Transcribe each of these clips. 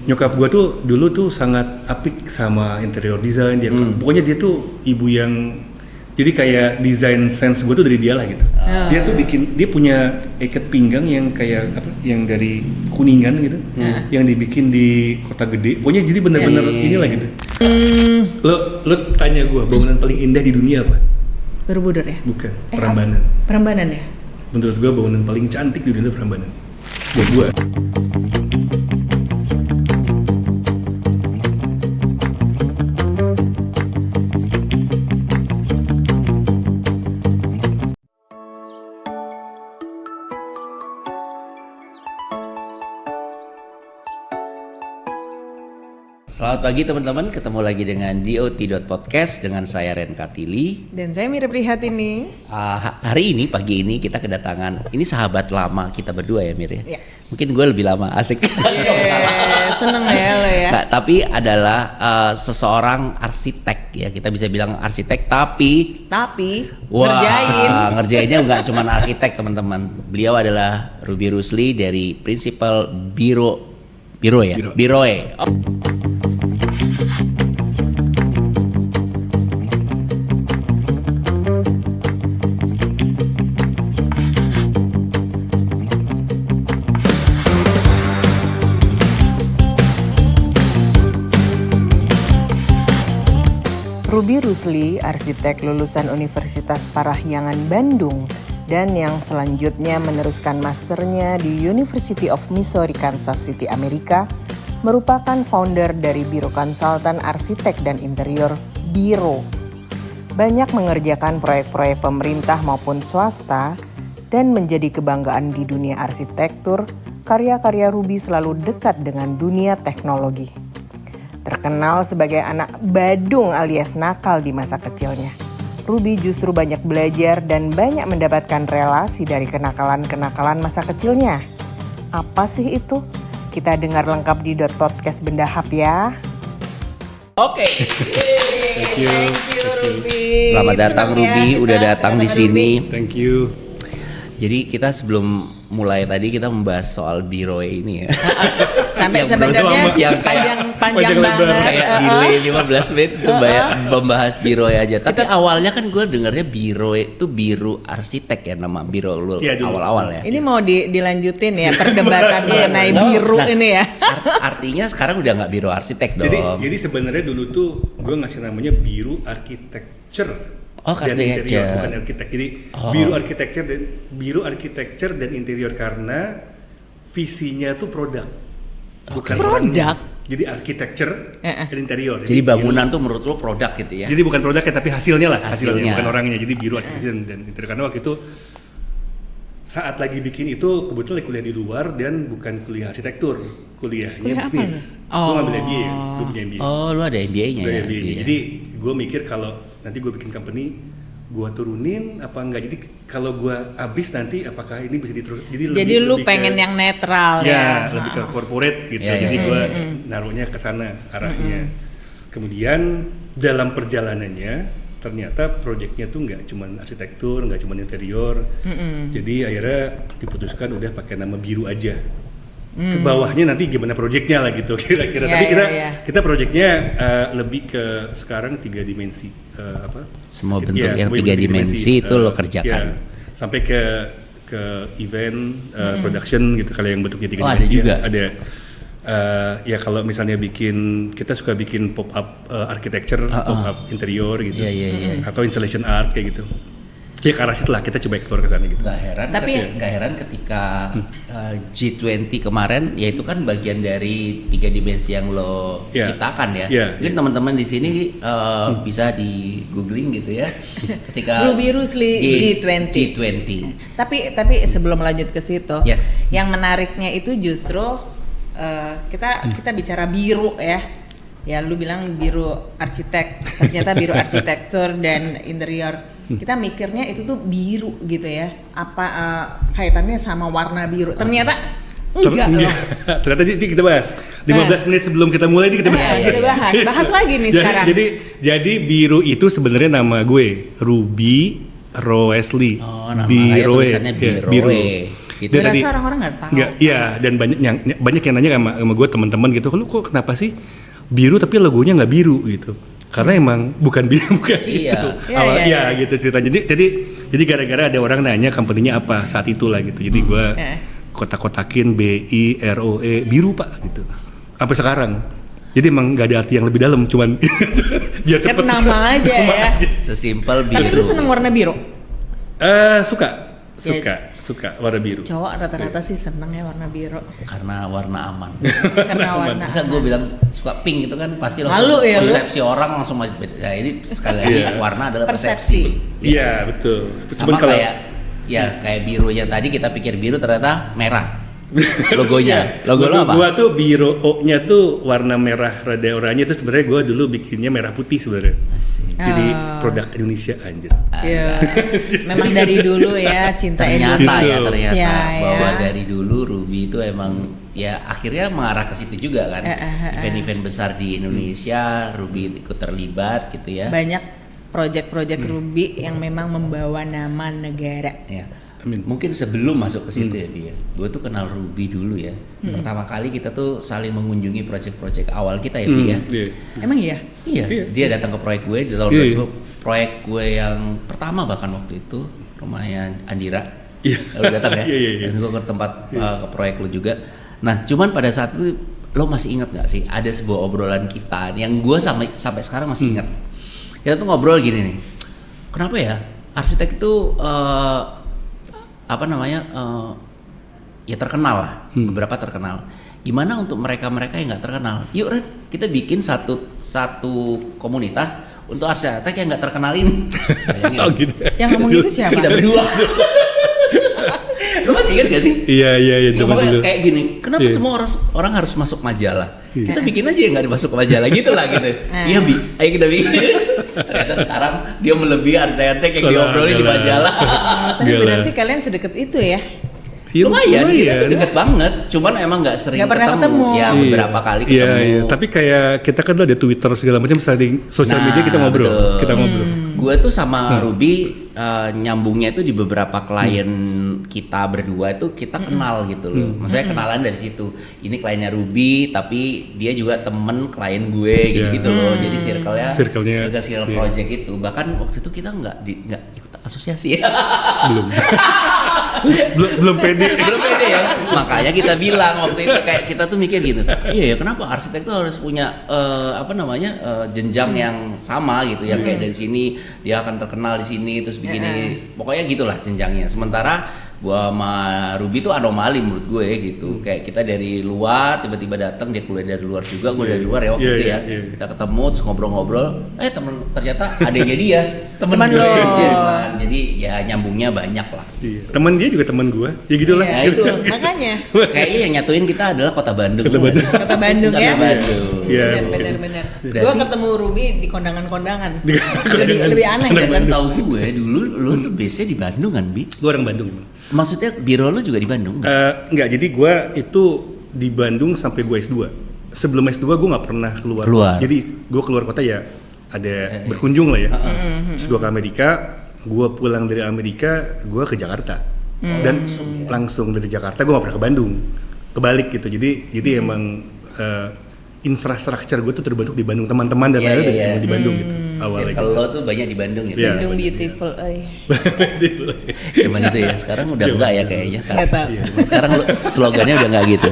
Nyokap gue tuh dulu tuh sangat apik sama interior design dia. Pokoknya dia tuh ibu yang jadi kayak design sense gue tuh dari dia lah gitu. Dia tuh dia punya ikat pinggang yang kayak apa? Yang dari Kuningan gitu, yang dibikin di Kota Gede. Pokoknya jadi bener-bener inilah gitu. Lo tanya gue bangunan paling indah di dunia apa? Borobudur ya? Bukan, Prambanan. Prambanan ya? Menurut gue bangunan paling cantik di dunia Prambanan. Buat gue. Selamat pagi teman-teman, ketemu lagi dengan DOT.podcast dengan saya Ren Katili. Dan saya Mira Prihatini. Hari ini, pagi ini kita kedatangan, ini sahabat lama kita berdua ya Mir ya? Ya. Mungkin gue lebih lama, asik. Seneng ya lo ya. Nah, tapi adalah seseorang arsitek ya, kita bisa bilang arsitek tapi ngerjainnya nggak cuma arsitek teman-teman. Beliau adalah Ruby Rusli dari Principal Biroe. Ruby Rusli, arsitek lulusan Universitas Parahyangan Bandung dan yang selanjutnya meneruskan masternya di University of Missouri, Kansas City, Amerika, merupakan founder dari biro konsultan arsitek dan interior Biro. Banyak mengerjakan proyek-proyek pemerintah maupun swasta dan menjadi kebanggaan di dunia arsitektur, karya-karya Ruby selalu dekat dengan dunia teknologi. Terkenal sebagai anak badung alias nakal di masa kecilnya, Ruby justru banyak belajar dan banyak mendapatkan relasi dari kenakalan-kenakalan masa kecilnya. Apa sih itu? Kita dengar lengkap di .podcast Bendahap ya. Oke. Thank you Ruby. Selamat datang Ruby, udah datang di sini. Thank you. Jadi kita sebelum mulai tadi kita membahas soal Biroe ini ya. Sampai Yang sebenarnya yang panjang panjang banget. lebar. kayak delay 15 menit itu membahas Biroe aja. Tapi awalnya kan gue dengernya Biroe itu biru arsitek ya, nama biro lu awal-awal ya. Ini mau dilanjutin ya perdebatan mengenai biru ini ya. Artinya sekarang udah nggak biro arsitek dong. Jadi sebenarnya dulu tuh gue ngasih namanya biru architecture. Oh, dan architecture. interior, bukan arsitek. Jadi biru architecture dan interior karena visinya tuh produk. Bukan Produk. orangnya. Jadi architecture dan interior. Jadi bangunan tuh menurut lo produk gitu ya. Jadi bukan produknya tapi hasilnya lah, Hasilnya. bukan orangnya. Jadi biru architecture dan interior karena waktu itu saat lagi bikin itu kebetulan kuliah di luar dan bukan kuliah arsitektur, kuliahnya bisnis. Gue ngambil MBA, gue punya MBA. Oh, lu ada MBA-nya ya? MBA. Jadi gue mikir kalau nanti gue bikin company, gue turunin apa enggak. Jadi kalau gue habis nanti apakah ini bisa diterus? Jadi lu pengen yang netral ya? Ya, lebih ke corporate gitu. Ya, jadi gue naruhnya ke sana arahnya. Kemudian dalam perjalanannya ternyata proyeknya tuh nggak cuma arsitektur, nggak cuma interior. Jadi akhirnya diputuskan udah pakai nama biru aja. Ke bawahnya nanti gimana proyeknya lah gitu kira-kira. Tapi kita proyeknya lebih ke sekarang 3 dimensi. Semua bentuk yang 3 dimensi itu lo kerjakan. Sampai ke event production gitu kalau yang bentuknya 3 dimensi. Ada juga. Ada. Ya kalau misalnya kita suka bikin pop up architecture, pop up interior gitu, atau installation art kayak gitu. Ya ke arah situ lah kita coba explore ke sana gitu. Gak heran ketika G20 kemarin, ya itu kan bagian dari 3 dimensi yang lo ciptakan ya. Mungkin teman-teman di sini bisa di googling gitu ya. Ketika Ruby Rusli G20. Tapi sebelum lanjut ke situ, yang menariknya itu justru kita bicara biru ya. Ya lu bilang biru arsitek, ternyata biru arsitektur dan interior. Kita mikirnya itu tuh biru gitu ya. Apa kaitannya sama warna biru? Ternyata enggak loh. Ternyata kita bahas 15 menit sebelum kita mulai kita bahas lagi nih sekarang. Jadi biru itu sebenarnya nama gue, Ruby Rowesley. Oh, nama Biroe. Biru. gitu. Gue rasa orang-orang nggak tahu. Nggak, iya, dan banyak yang nanya sama gue, teman-teman gitu, lu kok kenapa sih biru tapi logonya nggak biru gitu? Karena emang bukan biru, bukan gitu. Iya, gitu cerita. Jadi gara-gara ada orang nanya company-nya apa saat itulah gitu. Jadi gue kotak-kotakin BIROE biru Pak gitu. Sampai sekarang. Jadi emang nggak ada arti yang lebih dalam, cuman biar cepet. Kan nama aja ya. Sesimpel biru. Tapi lu seneng warna biru? Suka warna biru. Cowok rata-rata sih seneng ya warna biru. Karena warna aman. Karena warna. Masa gue bilang suka pink itu kan pasti langsung ya, persepsi orang langsung masih beda. Nah, ini sekali lagi warna adalah persepsi. Iya, betul. Sama kayak birunya tadi kita pikir biru ternyata merah. Logonya. Logo lo apa? Gua tuh biru O-nya tuh warna merah rada oranye, itu sebenarnya gua dulu bikinnya merah putih sebenarnya. Jadi produk Indonesia anjir. Memang dari dulu ya cinta Indonesia. Ternyata bahwa dari dulu Ruby itu emang ya akhirnya mengarah ke situ juga kan. Event-event besar di Indonesia, Ruby ikut terlibat gitu ya. Banyak proyek-proyek Ruby yang memang membawa nama negara. Ya. Mungkin sebelum masuk ke situ ya dia, gue tuh kenal Ruby dulu ya. Pertama kali kita tuh saling mengunjungi proyek-proyek awal kita ya dia. Emang iya? Iya. Dia datang ke proyek gue di tahun 2010. Proyek gue yang pertama bahkan waktu itu rumahnya Andira. Lo datang ya? Dan gue ke tempat ke proyek lo juga. Nah, cuman pada saat itu lo masih ingat nggak sih ada sebuah obrolan kita yang gue sampai sekarang masih ingat. Kita tuh ngobrol gini nih. Kenapa ya arsitek itu ya terkenal lah, beberapa terkenal. Gimana untuk mereka yang nggak terkenal? Yuk Ren, kita bikin satu komunitas untuk arsitek yang nggak terkenal ini. Oh gitu. Yang ngomong gitu siapa? Kita berdua. Lo masih ingat gak sih? Iya. Kayak gini, kenapa semua orang harus masuk majalah? Kita bikin aja yang nggak dimasuk ke majalah gitu lah gitu. Iya Bi, ayo kita bikin. Ternyata sekarang dia melebihi arsitek yang diobrolin di majalah. Tapi berarti kalian sedekat itu ya? Lumayan, kita tuh deket banget. Cuman emang nggak sering ketemu. Ya beberapa kali ketemu. Iya. Tapi kayak kita kan ada Twitter segala macam, saling sosial media kita ngobrol. Gue tuh sama Ruby nyambungnya itu di beberapa klien kita berdua itu kita kenal gitu loh. Maksudnya kenalan dari situ. Ini kliennya Ruby, tapi dia juga temen klien gue gitu loh. Jadi circle project itu. Bahkan waktu itu kita nggak ikut asosiasi. belum pede ya. Makanya kita bilang waktu itu kayak kita tuh mikir gitu. Iya ya, kenapa arsitek tuh harus punya jenjang yang sama gitu, yang kayak dari sini dia akan terkenal di sini terus begini. Pokoknya gitulah jenjangnya. Sementara gua sama Ruby tuh anomali menurut gue gitu. Kayak kita dari luar tiba-tiba datang, dia kuliah dari luar juga, gue dari luar ya waktu itu ya. Kita ketemu terus ngobrol-ngobrol, ternyata adanya dia teman lo. Jadi ya nyambungnya banyak lah. Teman dia juga teman gue. Ya gitulah. Ya itu makanya. Kayaknya yang nyatuin kita adalah Kota Bandung. Kota Bandung ya. Benar. Gue ketemu Ruby di kondangan-kondangan. Lebih aneh. Dan tahu gue dulu lu tuh biasanya di Bandung kan, Bi? Gue orang Bandung emang. Maksudnya biro lo juga di Bandung? Enggak, jadi gue itu di Bandung sampai gue S2. Sebelum S2 gue gak pernah keluar. Jadi gue keluar kota ya ada berkunjung lah ya. Terus gue ke Amerika, gue pulang dari Amerika, gue ke Jakarta. Dan langsung dari Jakarta gue gak pernah ke Bandung. Kebalik gitu, jadi emang infrastruktur gue tuh terbentuk di Bandung, teman-teman dan lain-lain di Bandung gitu. Awalnya circle lo tuh banyak di Bandung ya. Bandung beautiful, Gimana itu ya? Sekarang udah enggak ya kayaknya. Sekarang slogannya udah enggak gitu.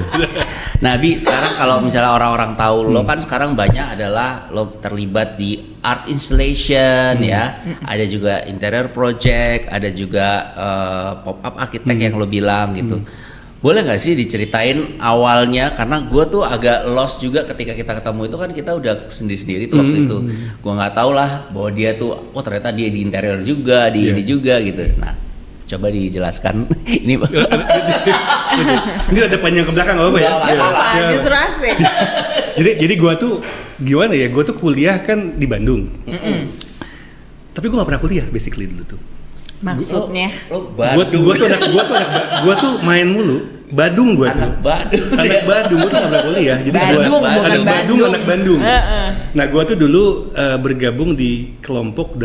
Nah, Bi, sekarang kalau misalnya orang-orang tahu lo kan sekarang banyak adalah lo terlibat di art installation ya. Ada juga interior project, ada juga pop up arsitek yang lo bilang gitu. Boleh nggak sih diceritain awalnya, karena gue tuh agak lost juga ketika kita ketemu itu kan kita udah sendiri-sendiri tuh waktu itu. Gue nggak tahu lah bahwa dia tuh, oh ternyata dia di interior juga, di ini juga gitu. Nah, coba dijelaskan ini. Ini ada panjang ke belakang apa ya? Justru asik. Jadi gue tuh gimana ya? Gue tuh kuliah kan di Bandung. Tapi gue nggak pernah kuliah basically dulu tuh. Maksudnya? Gue tuh main mulu. Badung gue tuh. Anak Badung gue tuh gak pernah kuliah. Jadi anak Bandung. Nah, gue tuh dulu bergabung di kelompok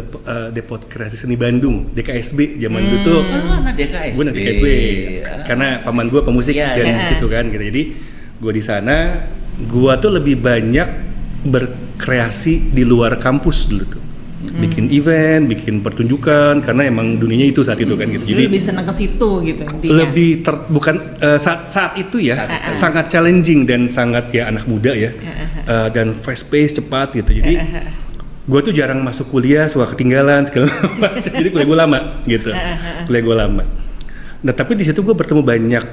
Depot Kreasi Seni Bandung, DKSB zaman dulu tuh. Lu anak DKSB. Gue anak DKSB. Karena paman gue pemusik dari situ kan gitu. Jadi gue di sana, gue tuh lebih banyak berkreasi di luar kampus dulu tuh. Bikin event, bikin pertunjukan, karena emang dunianya itu saat itu kan gitu. Jadi lebih senang ke situ gitu intinya. Lebih saat itu ya sangat challenging dan sangat ya anak muda ya, dan fast pace cepat gitu. Jadi gue tuh jarang masuk kuliah, suka ketinggalan segala macam. Jadi kuliah gue lama gitu, kuliah gue lama. Nah tapi di situ gue bertemu banyak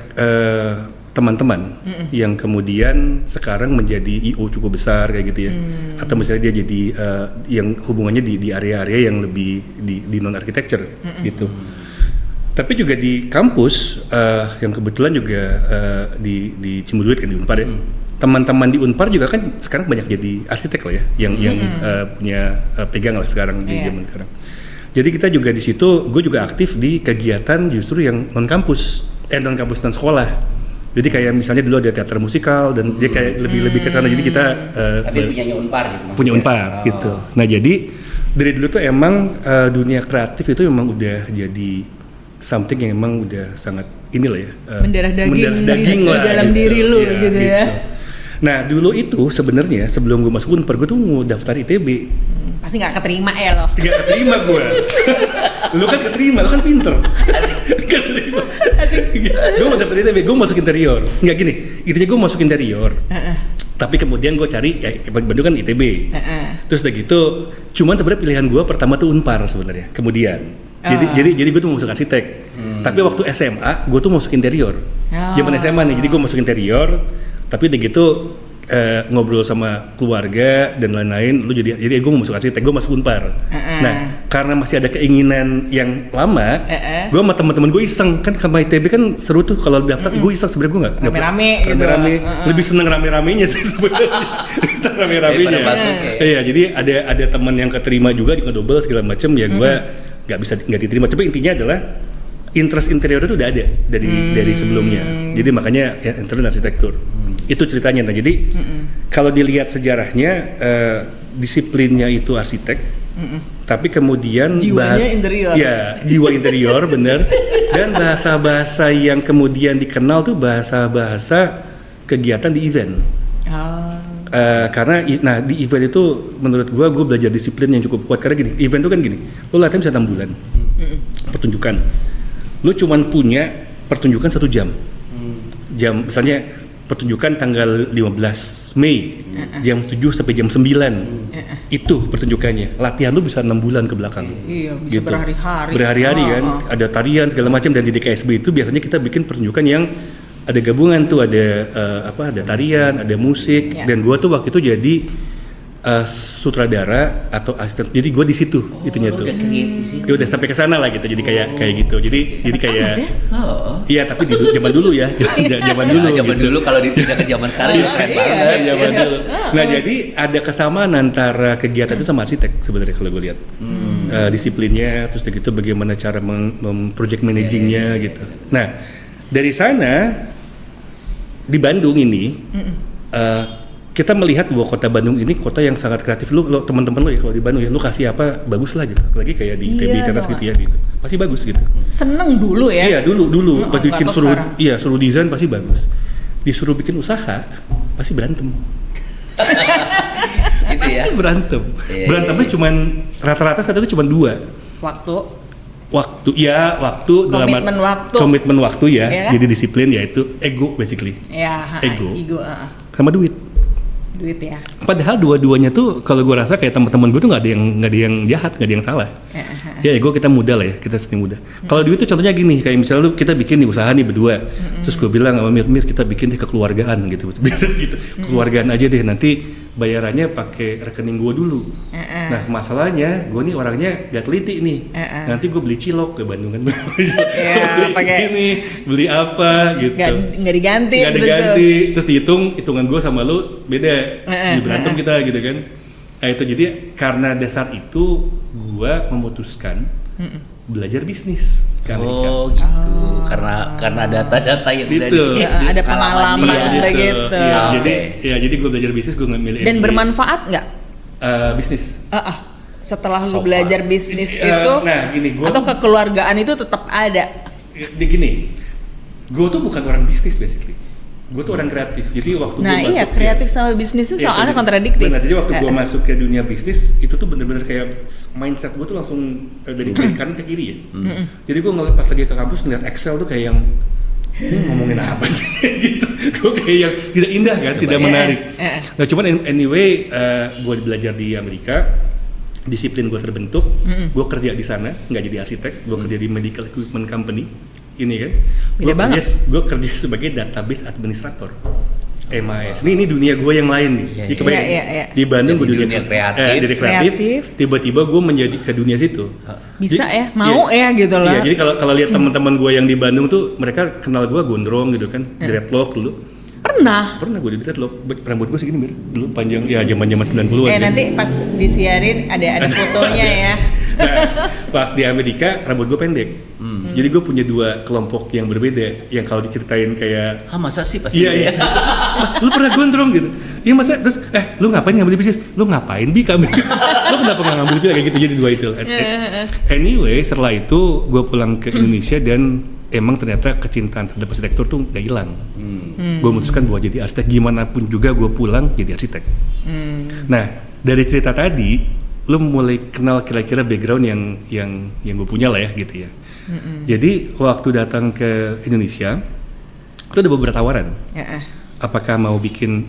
teman-teman yang kemudian sekarang menjadi IO cukup besar kayak gitu ya, atau misalnya dia jadi yang hubungannya di area-area yang lebih di non architecture gitu. Tapi juga di kampus yang kebetulan juga di Cimbuduit kan di Unpar ya, teman-teman di Unpar juga kan sekarang banyak jadi arsitek lah ya, yang punya pegang lah sekarang di zaman sekarang. Jadi kita juga di situ, gue juga aktif di kegiatan justru yang non kampus dan sekolah. Jadi kayak misalnya dulu ada teater musikal dan dia kayak lebih ke sana. Jadi kita tapi punyanya Unpar gitu maksudnya. Punya Unpar gitu. Nah, jadi dari dulu tuh emang dunia kreatif itu memang udah jadi something yang emang udah sangat inilah ya. Mendarah daging lah di dalam gitu. diri lu gitu ya. Nah, dulu itu sebenarnya sebelum gue masuk Unpar, gue tuh mau daftar ITB. Pasti nggak keterima ya lo. Nggak keterima gue. Lu kan keterima, lu kan pinter. Keterima. Gue mau daftar ITB, gue masuk interior. Nggak gini, intinya gue masuk interior. Tapi kemudian gue cari, ya Bandung kan ITB. Terus udah gitu, cuman sebenarnya pilihan gue pertama tuh Unpar sebenarnya. Kemudian, jadi gue tuh mau masuk arsitek. Tapi waktu SMA, gue tuh masuk interior. Zaman SMA nih, jadi gue masuk interior. Tapi udah gitu ngobrol sama keluarga dan lain-lain, jadi gue mau masuk arsitek, gue masuk Unpar. Nah, karena masih ada keinginan yang lama, gue sama teman-teman gue iseng, kan sama ITB kan seru tuh kalau daftar. Gue iseng sebenarnya, gue nggak rame-rame gitu. Lebih seneng rame-ramenya sih sebenarnya. Seneng rame-ramenya. Iya, jadi ada teman yang keterima juga di double segala macam ya, gue nggak diterima. Tapi intinya adalah interest interior itu udah ada dari sebelumnya. Jadi makanya ya interior arsitektur. Itu ceritanya. Nah, jadi kalau dilihat sejarahnya, disiplinnya itu arsitek, tapi kemudian jiwanya interior. Ya, jiwa interior bener. Dan bahasa-bahasa yang kemudian dikenal tuh bahasa-bahasa kegiatan di event. Karena di event itu menurut gue belajar disiplin yang cukup kuat. Karena gini, event itu kan gini, lo latihan bisa 6 bulan pertunjukan, lo cuman punya pertunjukan 1 jam. Misalnya pertunjukan tanggal 15 Mei jam 7 sampai jam 9 itu pertunjukannya. Latihan lu bisa 6 bulan ke belakang. Iya, bisa gitu. berhari-hari kan, ada tarian segala macam. Dan di DKSB itu biasanya kita bikin pertunjukan yang ada gabungan tuh, ada ada tarian, ada musik. Dan gua tuh waktu itu jadi sutradara atau asisten. Jadi gue di situ itunya tuh. Ya udah sampai ke sana lah gitu. Jadi kayak gitu. Jadi kayak iya, tapi di zaman dulu ya. Zaman dulu kalau ditindak ke zaman sekarang keren banget. Zaman dulu. Nah, jadi ada kesamaan antara kegiatan itu sama arsitek sebenarnya kalau gue lihat. Disiplinnya, terus gitu bagaimana cara project managingnya gitu. Nah, dari sana di Bandung ini kita melihat bahwa kota Bandung ini kota yang sangat kreatif. Lu teman-teman lu ya kalau di Bandung ya, lu kasih apa bagus lah gitu. Apalagi kayak di ITB teras gitu ya gitu. Pasti bagus gitu. Seneng dulu ya. Iya, dulu pas bikin suruh desain pasti bagus. Disuruh bikin usaha pasti berantem. Gitu pasti ya. Berantem. Berantemnya cuman rata-rata saat itu cuma 2. Waktu komitmen waktu ya. Jadi disiplin, yaitu ego basically. Ego. Sama duit ya. Padahal dua-duanya tuh kalau gue rasa kayak teman-teman gue tuh nggak ada yang jahat, nggak ada yang salah. Ya ego kita muda lah ya, kita seni muda. Kalau duit tuh contohnya gini, kayak misalnya lu kita bikin nih usaha nih berdua, terus gue bilang sama Mir kita bikin deh kekeluargaan gitu, biasa gitu. Kekeluargaan aja deh, nanti bayarannya pakai rekening gue dulu. Nah masalahnya gue nih orangnya gak teliti nih. Nanti gue beli cilok ke Bandung kan. Beli apa gitu. Gak diganti. Terus hitungan gue sama lu beda. Berantem kita gitu kan. Nah itu jadi karena dasar itu gue memutuskan belajar bisnis. Gitu. Karena data-data yang gitu. Ada pengalaman gitu. Jadi gue belajar bisnis, gue ngambil MBA. Dan bermanfaat nggak? Bisnis. Setelah lu So belajar far. bisnis itu, Nah gini, atau kekeluargaan itu tetap ada? Gini, gue tuh bukan orang bisnis basically. Gue tuh orang kreatif. Jadi waktu gue masuk kreatif sama bisnis itu soalnya kontradiktif. Benar, jadi waktu gue masuk ke dunia bisnis itu tuh bener-bener kayak mindset gue tuh langsung dari kanan ke kiri ya. Jadi gue ngeliat pas lagi ke kampus ngeliat Excel tuh kayak yang ini ngomongin apa sih gitu. Gue kayak yang tidak indah kan, tidak menarik. Nah cuman anyway, gue belajar di Amerika, disiplin gue terbentuk, gue kerja di sana, nggak jadi arsitek, gue kerja di medical equipment company. Ini kan, gue kerja sebagai database administrator, MIS. Ini dunia gue yang lain nih. Di Bandung gue dunia kreatif. Tiba-tiba gue menjadi ke dunia situ. Bisa jadi, mau gitu loh. Iya, jadi kalau lihat teman-teman gue yang di Bandung tuh, mereka kenal gue gondrong gitu kan, dreadlock dulu. Pernah gue di dreadlock, rambut gue segini dulu panjang, ya zaman 90-an. Nanti pas disiarin ada fotonya ya. Nah, pas di Amerika rambut gue pendek. Jadi gue punya 2 kelompok yang berbeda, yang kalau diceritain kayak masa sih pasti iya. Lu pernah gondrong gitu. Iya masa, terus lu ngapain ngambil bisnis? Lu ngapain kamu? Lu kenapa nggak ngambil bisnis kayak gitu, jadi 2 itu. Anyway, setelah itu gue pulang ke Indonesia dan emang ternyata kecintaan terhadap arsitektur tuh gak hilang. Gue memutuskan bahwa jadi arsitek gimana pun juga gue pulang jadi arsitek. Nah, dari cerita tadi lu mulai kenal kira-kira background yang gue punya lah ya gitu ya. Jadi waktu datang ke Indonesia itu ada beberapa tawaran. Apakah mau bikin,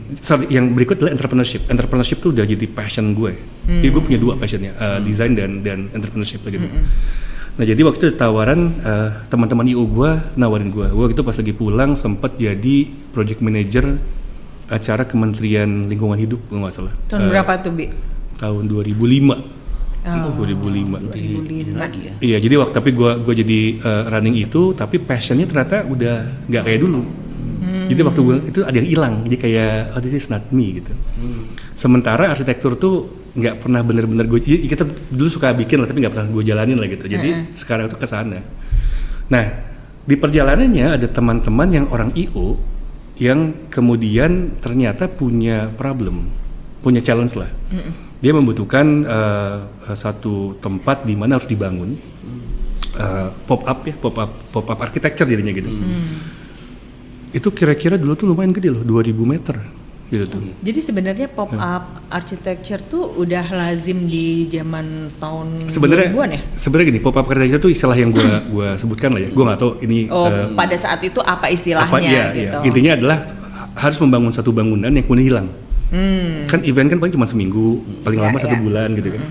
yang berikut adalah entrepreneurship. Entrepreneurship tuh udah jadi passion gue. Jadi gue punya 2 passionnya, design dan entrepreneurship gitu. Nah jadi waktu itu tawaran teman-teman IO gue nawarin gue. Gue itu pas lagi pulang sempat jadi project manager acara Kementerian Lingkungan Hidup, gue nggak salah. Tahun berapa tuh Bi? Tahun 2005. 2005 lagi ya. Iya, jadi tapi gue jadi running itu, tapi passionnya ternyata udah nggak kayak dulu. Jadi waktu gue itu ada yang hilang, jadi kayak this is not me gitu. Sementara arsitektur tuh nggak pernah bener-bener kita dulu suka bikin lah, tapi nggak pernah gue jalanin lah gitu. Jadi sekarang tuh kesana. Nah di perjalanannya ada teman-teman yang orang IO yang kemudian ternyata punya problem, punya challenge lah. Dia membutuhkan satu tempat di mana harus dibangun pop up architecture jadinya gitu. Itu kira-kira dulu tuh lumayan gede loh, 2000 meter gitu tuh. Jadi sebenarnya pop up architecture tuh udah lazim di zaman tahun 2000-an ya? Sebenarnya gini, pop up architecture tuh istilah yang gue sebutkan lah ya. Gue nggak tahu ini. Pada saat itu apa istilahnya gitu? Iya. Intinya adalah harus membangun satu bangunan yang kemudian hilang. Kan event kan paling cuma seminggu, paling lama 1 bulan gitu kan.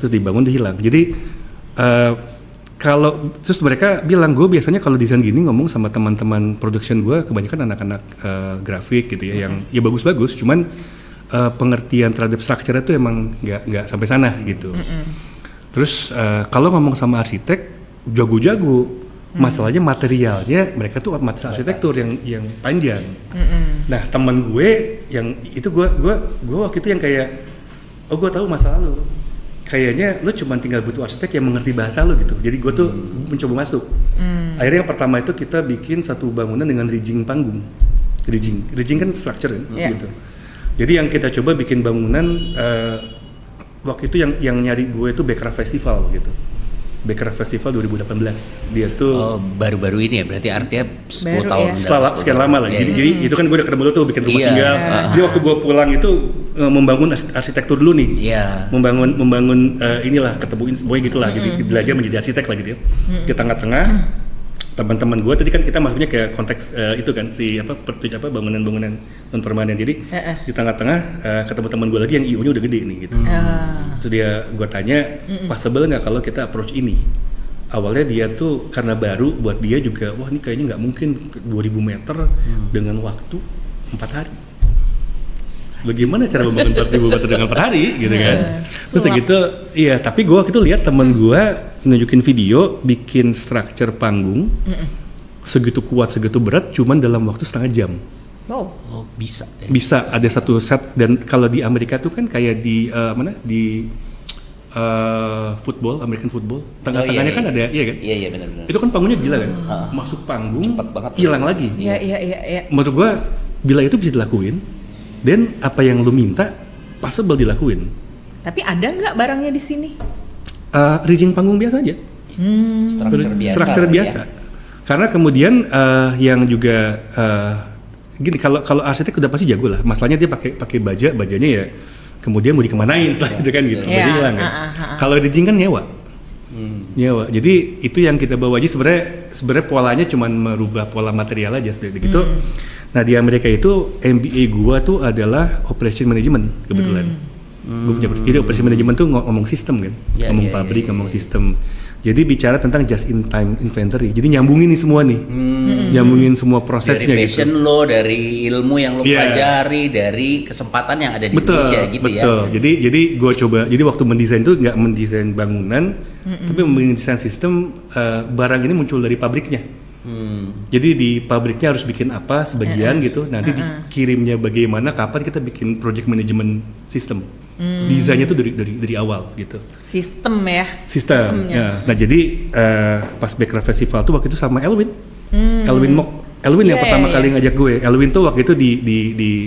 Terus dibangun dia hilang. Jadi kalau terus mereka bilang, gue biasanya kalau desain gini ngomong sama teman-teman production gue, kebanyakan anak-anak grafik gitu ya, yang ya bagus-bagus, cuman pengertian terhadap structure itu emang nggak sampai sana gitu. Terus kalau ngomong sama arsitek, jago-jago. Masalahnya materialnya mereka tuh material arsitektur yang panjang. Nah teman gue yang itu gue waktu itu yang kayak, gue tahu masalah lo. Kayaknya lo cuma tinggal butuh arsitek yang mengerti bahasa lo gitu. Jadi gue tuh mencoba masuk. Akhirnya yang pertama itu kita bikin satu bangunan dengan rigging panggung. Rigging kan structure kan, gitu. Jadi yang kita coba bikin bangunan waktu itu yang nyari gue itu Backcraft Festival gitu. Backcraft Festival 2018. Dia tuh baru-baru ini ya, berarti artinya 10 baru, tahun. Setelah sekian lama lah. Jadi itu kan gue udah ketemu lo tuh bikin rumah tinggal. Jadi waktu gue pulang itu membangun arsitektur dulu nih. Membangun inilah, ketemu boy gitulah. Jadi belajar menjadi arsitek lah gitu ya. Di tengah-tengah teman-teman gue tadi kan kita masuknya ke konteks itu kan bangunan-bangunan non permanen. Jadi di tengah-tengah ketemu teman gue lagi yang IO-nya udah gede nih gitu. Terus gue tanya, possible nggak kalau kita approach ini? Awalnya dia tuh karena baru, buat dia juga, wah ini kayaknya nggak mungkin 2000 meter dengan waktu 4 hari. Bagaimana cara membangun 4000 meter dengan 4 hari gitu kan? Terus gitu, iya. Tapi gue waktu itu lihat teman gue nunjukin video bikin structure panggung segitu kuat, segitu berat, cuman dalam waktu setengah jam. Oh bisa. Bisa ada satu set, dan kalau di Amerika tuh kan kayak di football, American football, tengah-tengahnya kan ada, iya kan? Iya benar-benar. Itu kan panggungnya gila kan? Masuk panggung, hilang lagi. Iya. Menurut gue, bila itu bisa dilakuin, dan apa yang lu minta possible dilakuin. Tapi ada nggak barangnya di sini? Rigging panggung biasa aja. Struktur biasa. Ya? Karena kemudian yang juga gini, kalau arsitek udah pasti jago lah. Masalahnya dia pakai bajanya ya. Kemudian mau dikemanain setelah itu kan gitu. Baja hilang kan. Kalau rigging kan nyewa. Nyewa. Jadi itu yang kita bawa aja sebenarnya polanya cuma merubah pola material aja gitu. Nah di Amerika itu MBA gua tuh adalah operation management kebetulan. Jadi operation management tuh ngomong sistem kan, ngomong pabrik, ngomong sistem. Jadi bicara tentang just in time inventory. Jadi nyambungin nih semua nih, nyambungin semua prosesnya dari passion gitu. lo, dari ilmu yang lo pelajari, dari kesempatan yang ada di Indonesia gitu ya. Betul. Jadi gue coba. Jadi waktu mendesain tuh nggak mendesain bangunan, tapi mendesain sistem. Barang ini muncul dari pabriknya. Jadi di pabriknya harus bikin apa sebagian gitu. Nanti dikirimnya bagaimana, kapan kita bikin project management system. Desainnya tuh dari awal gitu. Sistem ya. Sistem. Ya. Nah jadi pas Backcraft Festival tuh waktu itu sama Elwin Mok. Elwin yang pertama kali ngajak gue. Elwin tuh waktu itu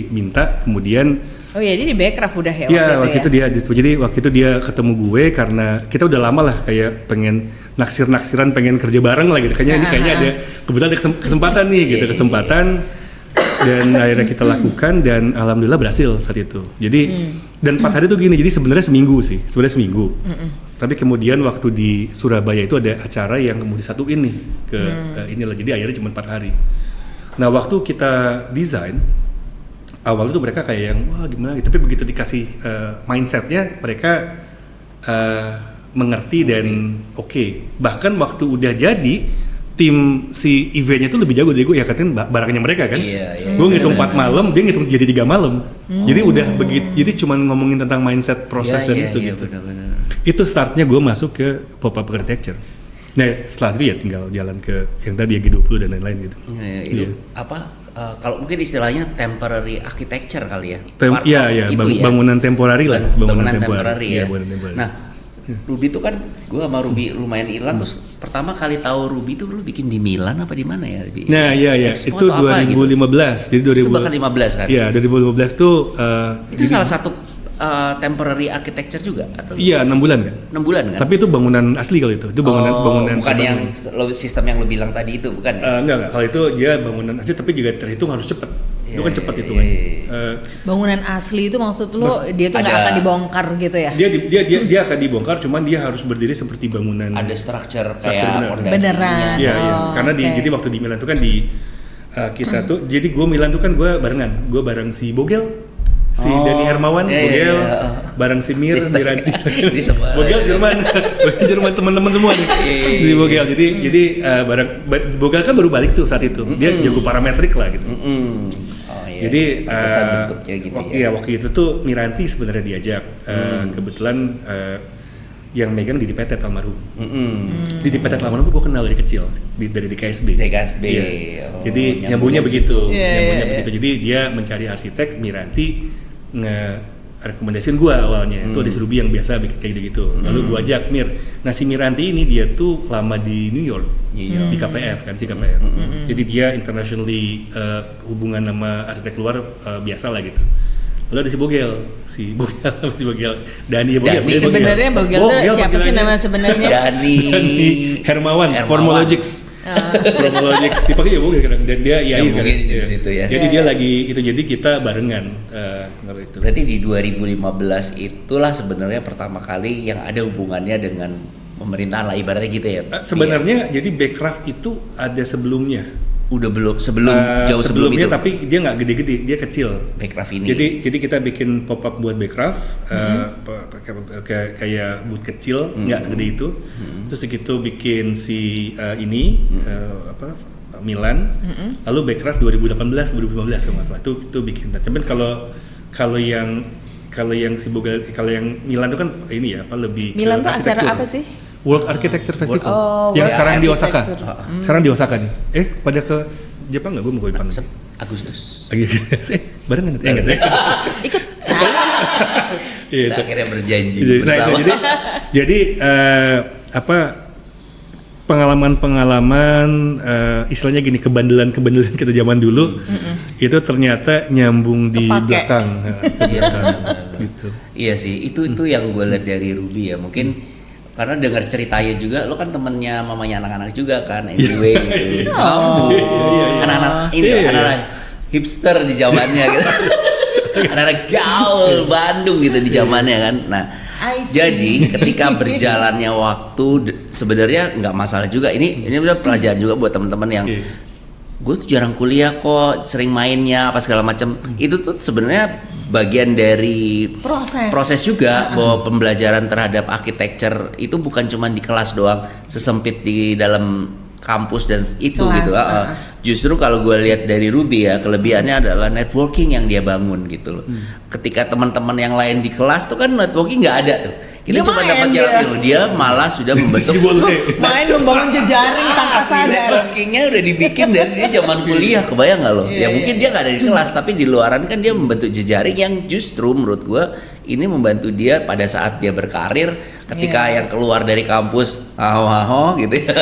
diminta, kemudian. Oh iya, dia di Backcraft udah ya. Iya, waktu itu dia. Jadi waktu itu dia ketemu gue karena kita udah lama lah kayak pengen naksir-naksiran, pengen kerja bareng lah gitu. Kayaknya ada kebetulan ada kesempatan nih gitu, dan akhirnya kita lakukan dan alhamdulillah berhasil saat itu. Jadi dan 4 hari itu gini, jadi sebenarnya seminggu. Tapi kemudian waktu di Surabaya itu ada acara yang mau disatuin nih ke inilah, jadi akhirnya cuma 4 hari. Nah waktu kita desain awal itu mereka kayak yang wah gimana gitu, tapi begitu dikasih mindsetnya mereka mengerti dan oke. Bahkan waktu udah jadi tim si eventnya tuh lebih jago dari gue, ya katanya barangnya mereka kan. Gue ngitung 4 malam, dia ngitung jadi 3 malam. Jadi udah begitu, jadi cuma ngomongin tentang mindset, proses dan itu gitu. Benar. Itu startnya gue masuk ke pop-up architecture. Nah setelah itu ya tinggal jalan ke yang tadi ya G20 dan lain-lain gitu. Itu apa? Kalau mungkin istilahnya temporary architecture kali ya. Bangunan temporary lah. Bangunan temporary ya. Nah, Ruby itu kan, gue sama Ruby lumayan hilang. Terus pertama kali tahu Ruby itu lu bikin di Milan apa di mana ya? Nah iya itu 2015. Gitu? Jadi itu bahkan 15 kan? Iya 2015 tuh. Itu salah satu temporary architecture juga atau? Iya 6 bulan kan? 6 bulan kan? Tapi itu bangunan asli kalau itu bangunan bukan yang sistem yang lo bilang tadi itu bukan? Enggak, kalau itu dia bangunan asli tapi juga terhitung harus cepat. Itu kan cepat itu kan. Bangunan asli itu maksud lo dia tuh nggak akan dibongkar gitu ya? Dia akan dibongkar, cuman dia harus berdiri seperti bangunan. Ada structure kayak beneran. Iya. Karena jadi waktu di Milan tuh kan kita tuh, jadi gue Milan tuh kan gue bareng si Bogel. Si Dani Hermawan, Bogel, bareng si Miranti. Bogel Jerman teman-teman semua nih. Di Bogel. Jadi bareng Bogel kan baru balik tuh saat itu. Dia jago parametrik lah gitu. Jadi waktu itu tuh Miranti sebenarnya diajak. Kebetulan yang megang Didi Petet almarhum. Didi Petet almarhum tuh gue kenal dari kecil, dari DKSB. Yeah. Jadi nyambungnya begitu. Jadi dia mencari arsitek, Miranti nge-rekomendasiin gue awalnya. Itu ada Ruby yang biasa bikin kayak gitu. Lalu gue ajak Nah si Miranti ini dia tuh lama di New York, di KPF kan, si KPF. Jadi dia internationally hubungan sama arsitek luar biasa lah gitu. Lalu ada si Bogel, Dani Bogel. Sebenarnya Bogel itu siapa sih nama sebenarnya? Dani Hermawan. Formologics. Formologics dipakai ya Bogel kan, dan dia mungkin di situ ya. Jadi dia lagi itu, jadi kita barengan itu. Berarti di 2015 itulah sebenarnya pertama kali yang ada hubungannya dengan pemerintahan lah ibaratnya gitu ya. Sebenarnya jadi Backcraft itu ada sebelumnya. Udah jauh sebelum itu. Tapi dia nggak gede-gede, dia kecil. Backcraft ini. Jadi kita bikin pop up buat Backcraft, kayak booth kecil, nggak segede itu. Terus gitu bikin si Milan. Lalu Backcraft 2018, 2015 kalau nggak salah itu bikin. Cuman kalau yang si Bogel, kalau yang Milan itu kan ini ya lebih. Milan tuh acara apa sih? World Architecture Festival yang sekarang di Osaka. Sekarang di Osaka nih. Pada ke Jepang nggak? Gue mau ke Jepang. Agustus. Barengan. Ikut. Akhirnya berjanji bersama. Jadi pengalaman istilahnya gini, kebandelan kita zaman dulu itu ternyata nyambung di belakang, gitu. Iya sih, itu yang gue lihat dari Ruby ya, mungkin karena dengar ceritanya juga, lo kan temennya mamanya anak-anak juga kan, anyway gitu. Anak-anak ini, anak-anak hipster di zamannya gitu, anak-anak gaul Bandung gitu di zamannya kan. Nah, jadi ketika berjalannya waktu sebenarnya nggak masalah juga. Ini pelajaran juga buat teman-teman yang gue tuh jarang kuliah kok, sering mainnya apa segala macam. Itu tuh sebenarnya bagian dari proses juga, bahwa pembelajaran terhadap architecture itu bukan cuma di kelas doang, sesempit di dalam kampus dan itu kelas, gitu. Justru kalau gue lihat dari Ruby ya, kelebihannya adalah networking yang dia bangun gitu loh. Ketika teman-teman yang lain di kelas tuh kan networking nggak ada tuh. Kita cuma dapat jalan, dia malah sudah membentuk main membangun jejaring tanpa sadar. Networkingnya udah dibikin dari dia zaman kuliah, kebayang nggak lo? Ya mungkin dia nggak ada di kelas, tapi di luaran kan dia membentuk jejaring yang justru menurut gue ini membantu dia pada saat dia berkarir, ketika yang keluar dari kampus gitu ya.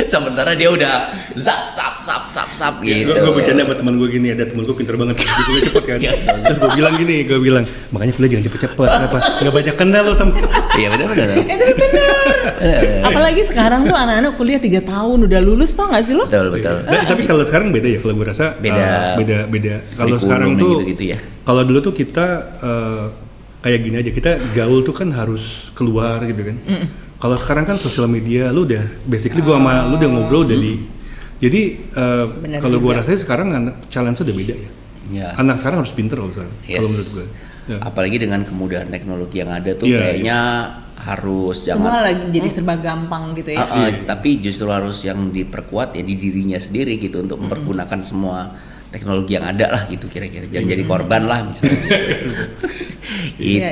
Sementara dia udah sap gitu. Gue bercanda sama teman gue gini, ada teman gue pintar banget, dia kuliah cepet kan. Terus gue bilang makanya kuliah jangan cepet-cepet, kenapa? Nggak banyak kenal lo sama. Iya benar. Itu benar. Apalagi sekarang tuh anak-anak kuliah 3 tahun udah lulus, tau nggak sih lo? Betul. Tapi kalau sekarang beda ya, kalau gue rasa beda. Kalau sekarang tuh, gitu ya. Kalau dulu tuh kita kayak gini aja, kita gaul tuh kan harus keluar gitu kan. Kalau sekarang kan sosial media, lu udah basically gua sama lu udah ngobrol jadi kalau gua rasanya sekarang challenge udah beda ya. Anak sekarang harus pinter kalau sekarang, kalau menurut gua. Apalagi dengan kemudahan teknologi yang ada tuh kayaknya harus semua lagi jadi serba gampang gitu ya. Tapi justru harus yang diperkuat ya di dirinya sendiri gitu, untuk mempergunakan semua teknologi yang ada lah gitu kira-kira. Jangan jadi korban lah misalnya. Iya.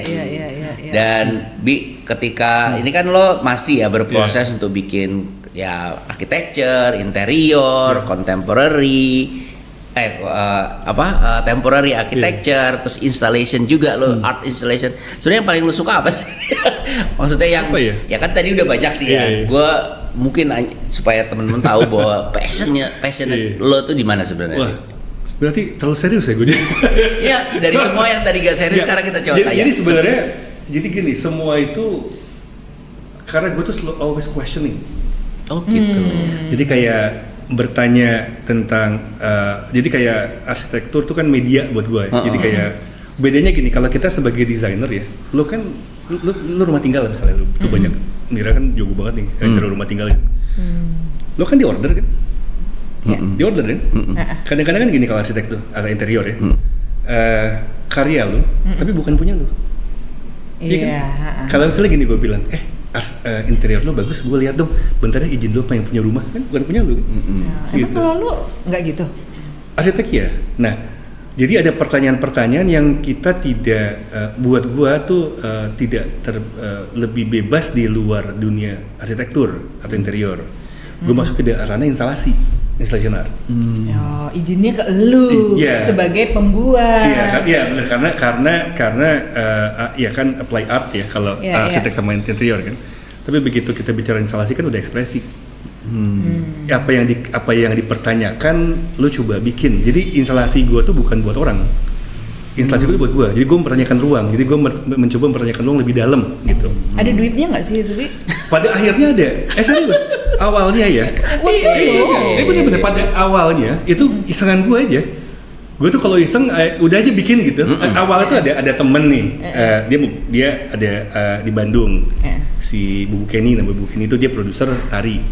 Dan Bi, ketika ini kan lo masih ya berproses untuk bikin ya architecture, interior, contemporary, temporary architecture, terus installation juga lo, art installation. Sebenarnya yang paling lo suka apa sih? Maksudnya yang ya kan tadi udah banyak nih ya. Gue mungkin supaya temen-temen tahu bahwa passion lo tuh di mana sebenarnya. Berarti terlalu serius ya gue. Iya, dari semua yang tadi gak serius sekarang kita coba tanya. Jadi sebenarnya, jadi gini, semua itu karena gue tuh always questioning. Oh gitu. Jadi kayak bertanya tentang, jadi kayak arsitektur tuh kan media buat gue. Jadi kayak bedanya gini, kalau kita sebagai desainer ya, lo kan, lo rumah tinggal lah misalnya, lo banyak, Mira kan jago banget nih, interior rumah tinggal. Lo kan di order kan? Di order kan? Kadang-kadang kan gini kalau arsitek tuh, atau interior ya, karya lu, tapi bukan punya lu. Iya kan? Kalau misalnya gini gue bilang, interior lu bagus, gue lihat dong, bentarnya izin lu apa yang punya rumah, kan bukan punya lu kan? Emang kalau lu nggak gitu? Arsitek ya. Nah, jadi ada pertanyaan-pertanyaan yang kita tidak, buat gue tuh tidak lebih bebas di luar dunia arsitektur atau interior. Gue masuk ke ranah installation art. Izinnya ke elu sebagai pembuat. Iya benar, karena ya kan apply art ya kalau arsitek sama interior kan. Tapi begitu kita bicara instalasi kan udah ekspresi. Apa yang dipertanyakan lu coba bikin. Jadi instalasi gua tuh bukan buat orang. Instalasi gue buat gue, jadi gue mempertanyakan ruang, jadi gue mencoba mempertanyakan ruang lebih dalam gitu. Ada duitnya nggak sih itu, Bi? Pada akhirnya ada, serius, awalnya ya. Bener-bener pada awalnya itu isengan gue aja. Gue tuh kalau iseng udah aja bikin gitu. Awalnya tuh ada temen nih, dia ada di Bandung, si Bubu Kenny, nama Bubu Kenny itu dia produser tari.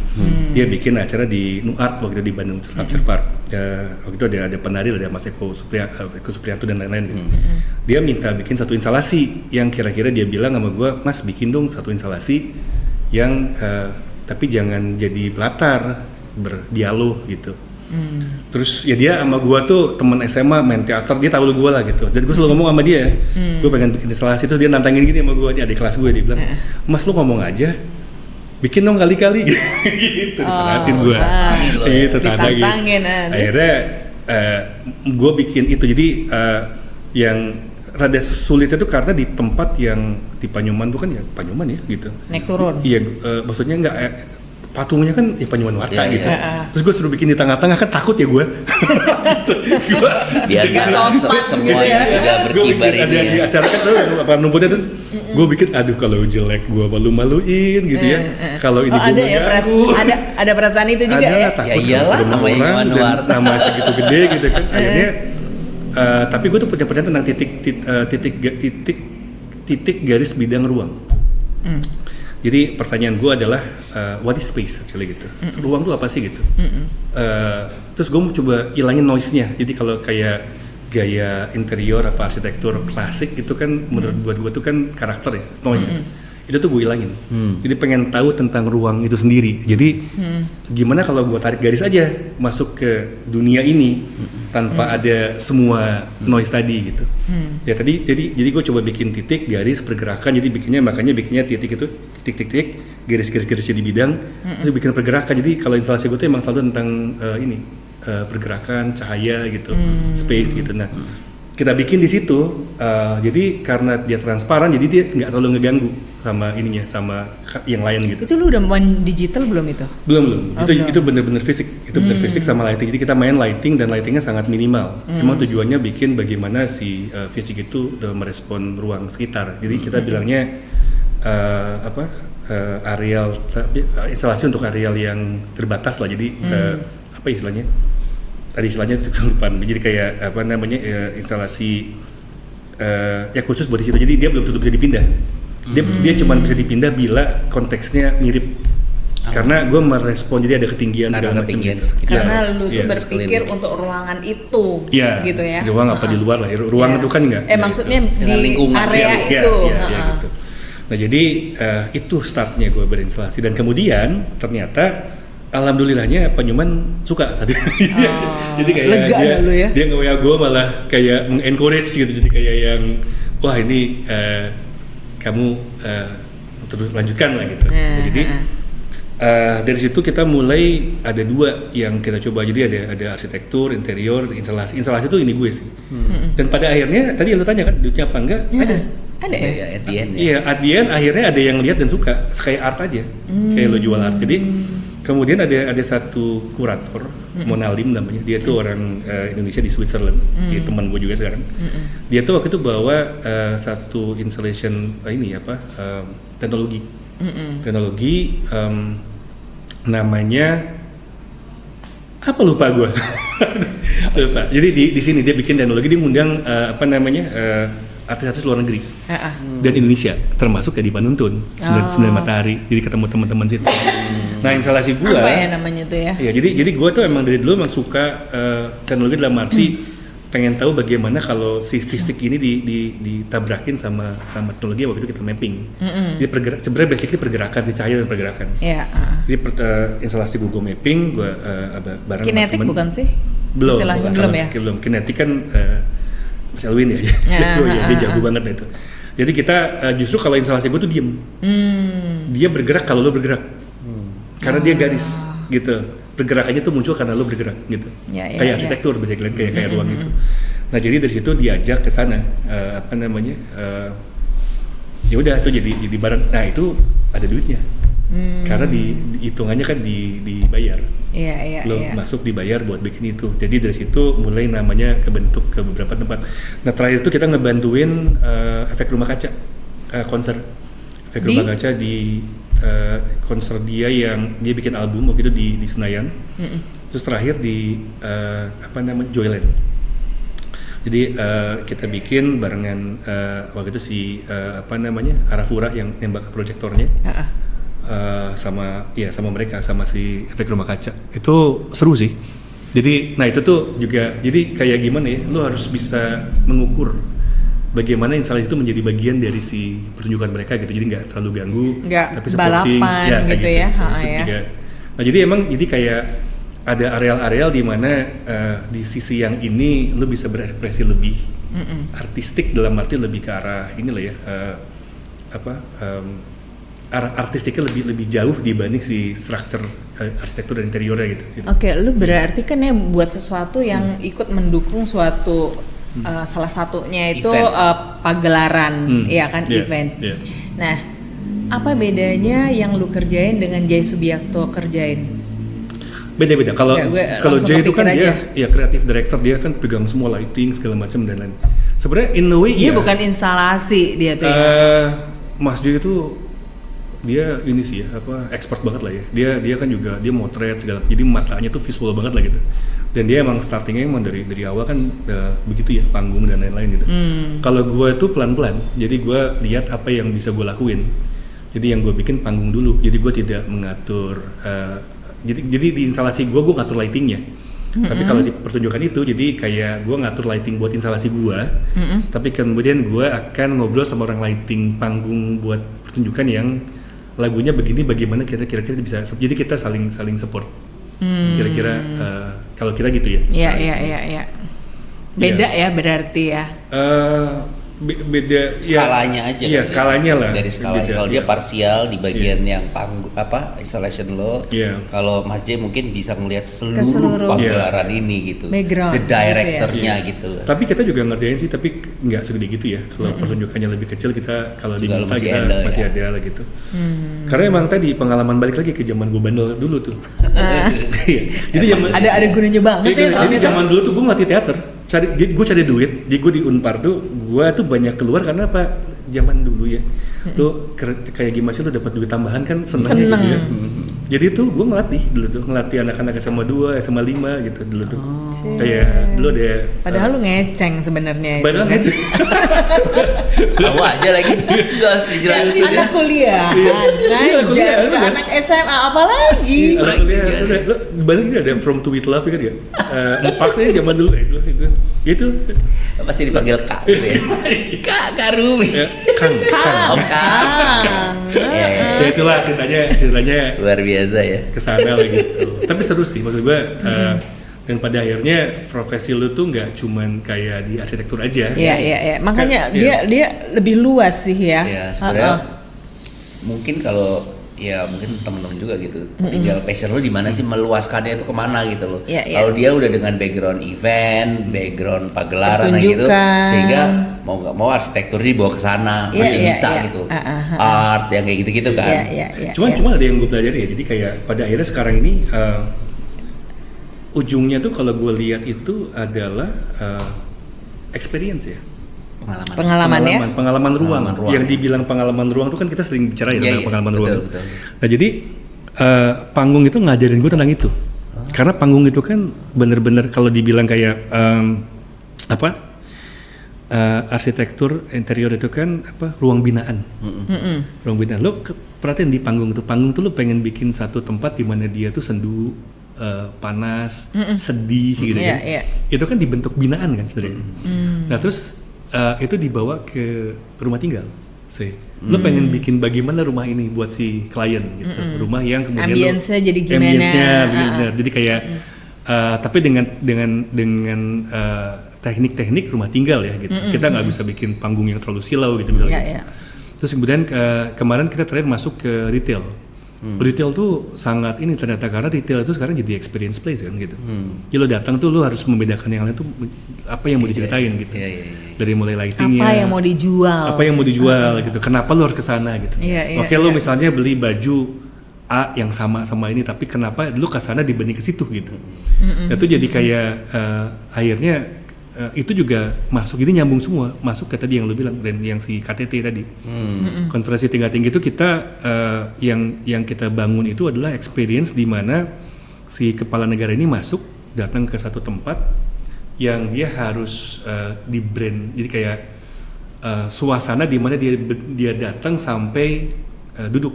Dia bikin acara di Nuart waktu itu di Bandung Sculpture Park. Waktu itu ada penari, ada Mas Eko Supriyanto dan lain-lain gitu. Dia minta bikin satu instalasi yang kira-kira dia bilang sama gue, Mas bikin dong satu instalasi yang tapi jangan jadi latar, berdialog gitu. Terus ya dia sama gue tuh temen SMA main teater, dia tahu gue lah gitu. Dan gue selalu ngomong sama dia, gue pengen bikin instalasi, terus dia nantangin gini sama gue, dia adik kelas gue, dia bilang, Mas lu ngomong aja, bikin dong kali-kali gitu, dipanasin gue, gitu tanda gitu. Akhirnya gue bikin itu, jadi yang rada sulit itu karena di tempat yang di Panyuman tuh kan ya Panyuman ya gitu. Naik turun. Iya, maksudnya nggak patungnya kan Ivan Warta gitu. Terus gue suruh bikin di tengah-tengah kan takut ya gue. Biar semuanya sudah berkibar ini. Ada di acara kan tuh lapangan rumputnya tuh. Gue bikin aduh kalau jelek gue malu-maluin gitu ya. Kalau ini gue ada perasaan itu juga ya. Ya iyalah namanya Ivan Warta. Nama segitu gede gitu kan. Akhirnya tapi gue tuh punya tentang titik garis bidang ruang. Jadi pertanyaan gue adalah what is space actually gitu. Ruang tuh apa sih gitu. Terus gue mau coba ilangin noise-nya. Jadi kalau kayak gaya interior apa arsitektur klasik itu kan menurut gue tuh kan karakter ya, noise itu tuh gue ilangin. Jadi pengen tahu tentang ruang itu sendiri. Jadi gimana kalau gue tarik garis aja masuk ke dunia ini tanpa ada semua noise tadi gitu. Ya jadi gue coba bikin titik garis pergerakan. Jadi makanya bikinnya titik itu titik garis di bidang. Terus bikin pergerakan. Jadi kalau instalasi gue tuh emang selalu tentang pergerakan cahaya gitu, space gitu. Nah kita bikin di situ, jadi karena dia transparan, jadi dia nggak terlalu ngeganggu sama ininya, sama yang lain gitu. Itu lu udah main digital belum itu? Belum. Itu bener-bener fisik, bener fisik sama lighting. Jadi kita main lighting dan lightingnya sangat minimal. Emang tujuannya bikin bagaimana si fisik itu merespon ruang sekitar. Jadi kita bilangnya areal instalasi untuk areal yang terbatas lah. Jadi apa istilahnya? Tadi istilahnya itu lupa. Jadi kayak instalasi ya khusus buat di situ. Jadi dia belum tentu bisa dipindah. Dia cuma bisa dipindah bila konteksnya mirip. Karena gue merespon jadi ada ketinggian segala macam. Karena lu tuh berpikir untuk ruangan itu, gitu ya. Ruang apa di luar lah. Ruang itu kan enggak. Maksudnya di area itu. Gitu. Nah jadi itu startnya gue berinstalasi dan kemudian ternyata alhamdulillahnya Pak Nyoman suka tadi. Jadi kayak lega dia nge-WA gue malah kayak mengencourage gitu. Jadi kayak yang wah ini kamu terus lanjutkan lah gitu. Jadi dari situ kita mulai ada 2 yang kita coba. Jadi ada arsitektur, interior, instalasi. Instalasi itu ini gue sih. Dan pada akhirnya tadi lo tanya kan duitnya apa enggak? Ada ya? At the end ya? Iya, at the end akhirnya ada yang lihat dan suka. Kayak art aja. Kayak lo jual art. Jadi kemudian ada satu kurator, Monalim namanya. Dia tuh orang Indonesia di Switzerland. Dia teman gue juga sekarang. Dia tuh waktu itu bawa satu installation teknologi. Teknologi namanya apa lupa gue. Lupa. Jadi di sini dia bikin teknologi, dia ngundang artis-artis luar negeri dan Indonesia, termasuk kayak di Panuntun, 9 Matahari. Jadi ketemu teman-teman situ. Nah instalasi gua apa ya namanya tuh ya? Iya, jadi gua tuh emang dari dulu emang suka teknologi dalam arti pengen tahu bagaimana kalau si fisik ini ditabrakin sama teknologi waktu itu kita mapping. Jadi sebenarnya basically pergerakan si cahaya dan pergerakan. Iya. Jadi instalasi Google Mapping gua bareng kinetik teman. Bukan sih? Belum. Istilahnya belum ya? Belum. Kinetik kan Mas Elwin ya. Dia jago banget itu. Jadi kita justru kalau instalasi gue tuh diem. Dia bergerak kalau lo bergerak. Karena dia garis gitu. Pergerakannya tuh muncul karena lo bergerak gitu. Kayak arsitektur basically kayak ruang gitu. Nah jadi dari situ diajak ke sana ya udah tuh jadi bareng. Nah itu ada duitnya. Karena hitungannya kan dibayar. Iya. Lo masuk dibayar buat bikin itu. Jadi dari situ mulai namanya kebentuk ke beberapa tempat. Nah terakhir itu kita ngebantuin Efek Rumah Kaca konser. Efek Rumah Kaca di konser dia bikin album waktu itu di Senayan. Terus terakhir di Joyland. Jadi kita bikin barengan waktu itu si Arafura yang nembak proyektornya. Sama mereka, sama si Efek Rumah Kaca. Itu seru sih. Jadi, nah itu tuh juga, jadi kayak gimana ya, lu harus bisa mengukur bagaimana instalasi itu menjadi bagian dari si pertunjukan mereka gitu. Jadi nggak terlalu ganggu, tapi supporting, balapan gitu ya. Juga. Nah jadi jadi kayak ada areal-areal di mana di sisi yang ini lu bisa berekspresi lebih artistik, dalam arti lebih ke arah inilah ya, artistiknya lebih jauh dibanding si structure arsitektur dan interiornya gitu. Oke, lu berarti kan ya buat sesuatu yang ikut mendukung suatu salah satunya itu pagelaran, ya kan, event. Nah, Apa bedanya yang lu kerjain dengan Jay Subiakto kerjain? Beda-beda. Kalau Jay itu kan aja. dia ya kreatif director, dia kan pegang semua lighting segala macam dan lain. Sebenarnya in a way dia bukan instalasi dia tuh. Mas Jay itu dia ini sih ya expert banget lah ya. Dia kan juga dia motret segala. Jadi matanya tuh visual banget lah gitu. Dan dia emang startingnya emang dari awal kan begitu ya, panggung dan lain-lain gitu. Kalau gue tuh pelan-pelan, jadi gue lihat apa yang bisa gue lakuin. Jadi yang gue bikin panggung dulu, jadi gue tidak mengatur. Jadi di instalasi gue ngatur lightingnya. Tapi kalau di pertunjukan itu, jadi kayak gue ngatur lighting buat instalasi gue. Tapi kemudian gue akan ngobrol sama orang lighting panggung buat pertunjukan yang lagunya begini, bagaimana kira-kira bisa. Jadi kita saling support. Kira-kira kalau kira gitu ya. Iya. Beda ya berarti ya. Beda skalanya aja. Iya, skalanya lah. Dari skala. Kalau dia parsial di bagian yang panggung installation lo. Kalau Mas J mungkin bisa melihat seluruh pagelaran ini gitu. Background. The directornya gitu. Tapi kita juga ngerjain sih, tapi nggak segede gitu ya. Kalau pertunjukannya lebih kecil kita kalau diminta kita masih ada lah gitu. Karena emang tadi pengalaman balik lagi ke zaman gue bandel dulu tuh. Jadi ada gunanya banget ya. Jadi zaman dulu tuh gue ngelatih teater. Gue cari duit, gue di Unpar tuh, gue tuh banyak keluar karena apa? Zaman dulu ya, lo kayak gimana sih lo dapat duit tambahan kan seneng. Gitu ya. Jadi tuh gue ngelatih anak-anak SMA 2, SMA 5 gitu dulu tuh. Kayak dulu ada. Padahal lu ngeceng sebenarnya. Padahal ngeceng. Tahu aja lagi, nggak harus dijelasin. Anak kuliah, anak SMA apalagi. Anak kuliah, lo balik ada From To With Love kan ya? Empaknya zaman dulu itu. Pasti dipanggil Kak gitu ya. Kak Rumi. Kang. Ya itulah ceritanya luar biasa ya. Kesana lah gitu. Tapi seru sih maksud gue. Dan pada akhirnya profesi lu tuh nggak cuman kayak di arsitektur aja. Iya. Makanya kan, dia lebih luas sih ya. Iya sebenarnya mungkin kalau ya mungkin teman-teman juga gitu. Tinggal passion lu di mana sih, meluaskannya itu kemana gitu loh. Kalau dia udah dengan background event, background pagelaran gitu, sehingga mau nggak mau arsitektur dibawa ke sana masih bisa gitu. Art yang kayak gitu-gitu kan. Cuma ada yang gue pelajari ya. Jadi kayak pada akhirnya sekarang ini ujungnya tuh kalau gue lihat itu adalah experience ya. Pengalaman ruang. Yang dibilang pengalaman ruang tuh kan kita sering bicara ya tentang pengalaman ruang. Betul. Nah jadi panggung itu ngajarin gue tentang itu. Karena panggung itu kan bener-bener kalau dibilang kayak arsitektur interior itu kan ruang binaan. Ruang binaan. Lo perhatiin di panggung tuh lo pengen bikin satu tempat di mana dia tuh sendu, panas, sedih gitu kan. Itu kan dibentuk binaan kan sebenarnya. Nah terus itu dibawa ke rumah tinggal. Lo pengen bikin bagaimana rumah ini buat si klien gitu. Rumah yang kemudian ambience-nya jadi gimana? Benar. Jadi kayak tapi dengan teknik-teknik rumah tinggal ya gitu. Kita nggak bisa bikin panggung yang terlalu silau gitu misalnya. Terus kemudian kemarin kita terakhir masuk ke retail. Retail tuh sangat ini ternyata karena retail itu sekarang jadi experience place kan gitu. Jadi lo datang tuh lo harus membedakan yang lain tuh apa yang mau diceritain gitu. Dari mulai lightingnya. Apa yang mau dijual gitu. Kenapa lo harus kesana gitu. Oke, lo misalnya beli baju A yang sama ini tapi kenapa lo kesana dibanding ke situ gitu. Itu jadi kayak akhirnya itu juga masuk, ini nyambung semua masuk ke tadi yang lo bilang dan yang si KTT tadi. Konferensi tingkat tinggi itu kita yang kita bangun itu adalah experience di mana si kepala negara ini masuk datang ke satu tempat yang dia harus di brand, jadi kayak suasana di mana dia datang sampai duduk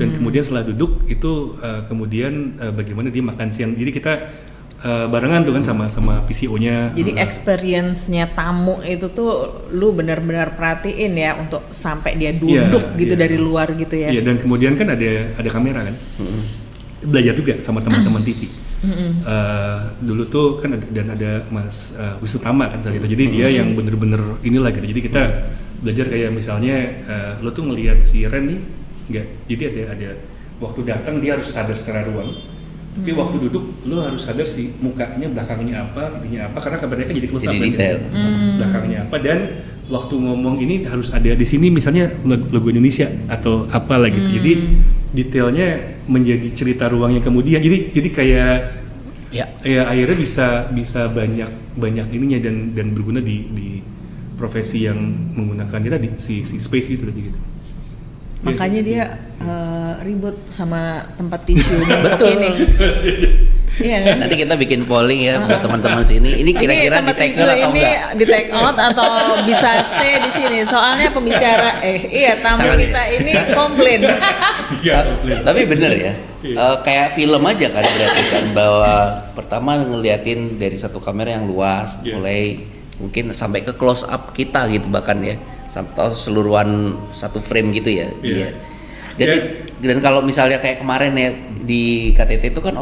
dan kemudian setelah duduk itu kemudian bagaimana dia makan siang, jadi kita barengan tuh kan sama PCO-nya. Jadi experience-nya tamu itu tuh lu benar-benar perhatiin ya untuk sampai dia duduk dari luar gitu ya. Iya, dan kemudian kan ada kamera kan. Belajar juga sama teman-teman TV. Dulu tuh kan ada Mas Wisnu Tama kan saat itu. Jadi dia yang bener-bener inilah gitu. Jadi kita belajar kayak misalnya lo tuh ngelihat si Ren nih enggak. Jadi ada waktu datang dia harus sadar secara ruang. Tapi waktu duduk lo harus sadar sih mukanya belakangnya apa, ininya apa, karena mereka jadi close up gitu. Belakangnya apa, dan waktu ngomong ini harus ada di sini misalnya logo Indonesia atau apalah gitu. Jadi detailnya menjadi cerita ruangnya kemudian. Jadi kayak ya akhirnya bisa banyak ininya dan berguna di profesi yang menggunakan kita di si space itu gitu. Makanya dia ribut sama tempat tisu bentuk ini. Iya kan? Nanti kita bikin polling ya buat teman-teman sini. Ini kira-kira di take out atau enggak? Di take out atau bisa stay di sini? Soalnya pembicara tamu kita ini komplain. Tapi bener ya. Kayak film aja kan berarti kan, bahwa pertama ngeliatin dari satu kamera yang luas, mulai mungkin sampai ke close up kita gitu bahkan ya, atau seluruhan satu frame gitu ya. Dan kalau misalnya kayak kemarin ya di KTT itu kan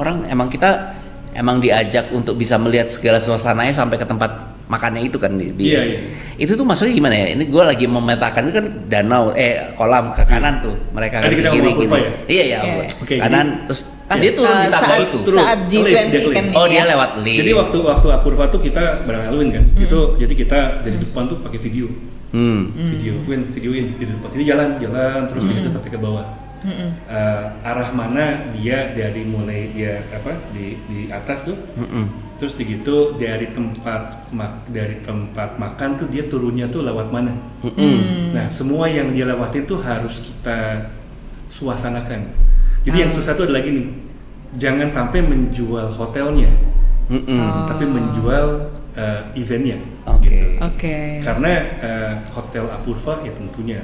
kita emang diajak untuk bisa melihat segala suasananya sampai ke tempat makannya itu kan itu tuh maksudnya gimana ya? Ini gue lagi memetakan itu kan danau kolam ke kanan tuh mereka kan kiri gini. Kanan terus dia turun di tangga itu. Saat G20 kan. Dia lewat lift. Jadi waktu Apurva tuh kita bareng Halloween kan. Itu jadi kita dari depan tuh pakai video. Videoin di depan. Jadi jalan terus kita sampai ke bawah. Arah mana dia dari mulai dia di atas tuh. Terus begitu dari tempat makan tuh dia turunnya tuh lewat mana. Nah, semua yang dia lewatin tuh harus kita suasanakan. Jadi yang susah tuh adalah gini, jangan sampai menjual hotelnya, tapi menjual eventnya. Gitu. Karena hotel Apurva ya tentunya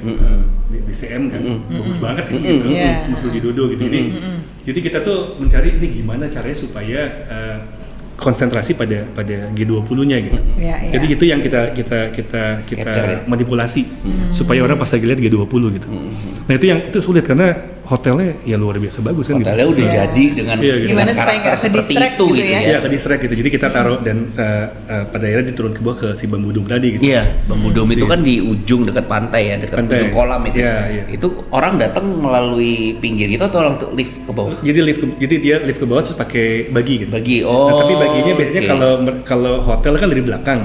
di CM kan, bagus banget kan gitu, musuh di Dodo gitu. Jadi kita tuh mencari ini gimana caranya supaya konsentrasi pada G20-nya gitu. Jadi itu yang kita manipulasi supaya orang pas lagi lihat G20 gitu. Nah itu sulit karena hotelnya ya luar biasa bagus kan. Hotelnya gitu. Udah jadi dengan gimana supaya nggak ke-distract gitu ya? Iya ke-distract gitu. Jadi kita taruh dan pada akhirnya diturun ke bawah ke si Bambu Dome tadi gitu. Iya, Bambu Dome itu kan di ujung dekat pantai ya, dekat ujung kolam itu. Itu orang datang melalui pinggir itu atau orang lift ke bawah? Jadi dia lift ke bawah terus pakai bagi gitu. Oh. Nah, tapi baginya biasanya kalau hotel kan dari belakang.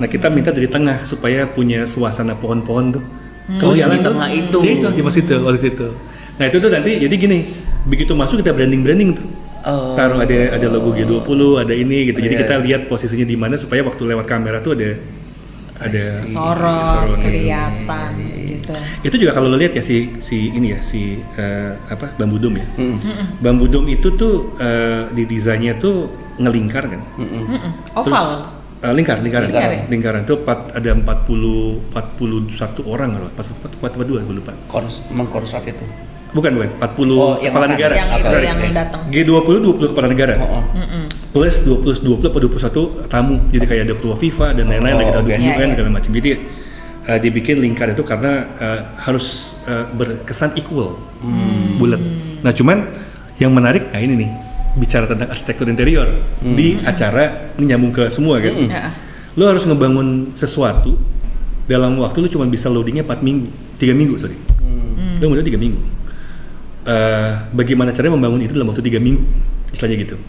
Nah, kita minta dari tengah supaya punya suasana pohon-pohon tuh. Kalau yang di tengah itu. Dia itu di situ. Nah itu tuh nanti jadi gini, begitu masuk kita branding tuh, taruh ada logo G20, ada ini gitu, jadi kita lihat posisinya di mana supaya waktu lewat kamera tuh ada sorot kelihatan gitu. Itu juga kalau lo lihat ya si Bambu Dome ya, Bambu Dome itu tuh di desainnya tuh ngelingkar kan, oval. Lingkaran tuh ada 41 orang loh, 42 gue lupa. Mengkonstruk itu. Bukan 40 kepala negara. Yang datang. G20 20 kepala negara. Plus 20 atau 21 tamu. Jadi kayak ada ketua FIFA dan lain-lain lagi UN segala macam. Jadi dibikin lingkar itu karena harus berkesan equal, bulat. Nah, cuman yang menarik ini nih, bicara tentang arsitektur interior di acara ini nyambung ke semua kan. Lo harus ngebangun sesuatu dalam waktu lo cuma bisa loadingnya 3 minggu. Lo udah 3 minggu. Bagaimana caranya membangun itu dalam waktu 3 minggu, istilahnya gitu.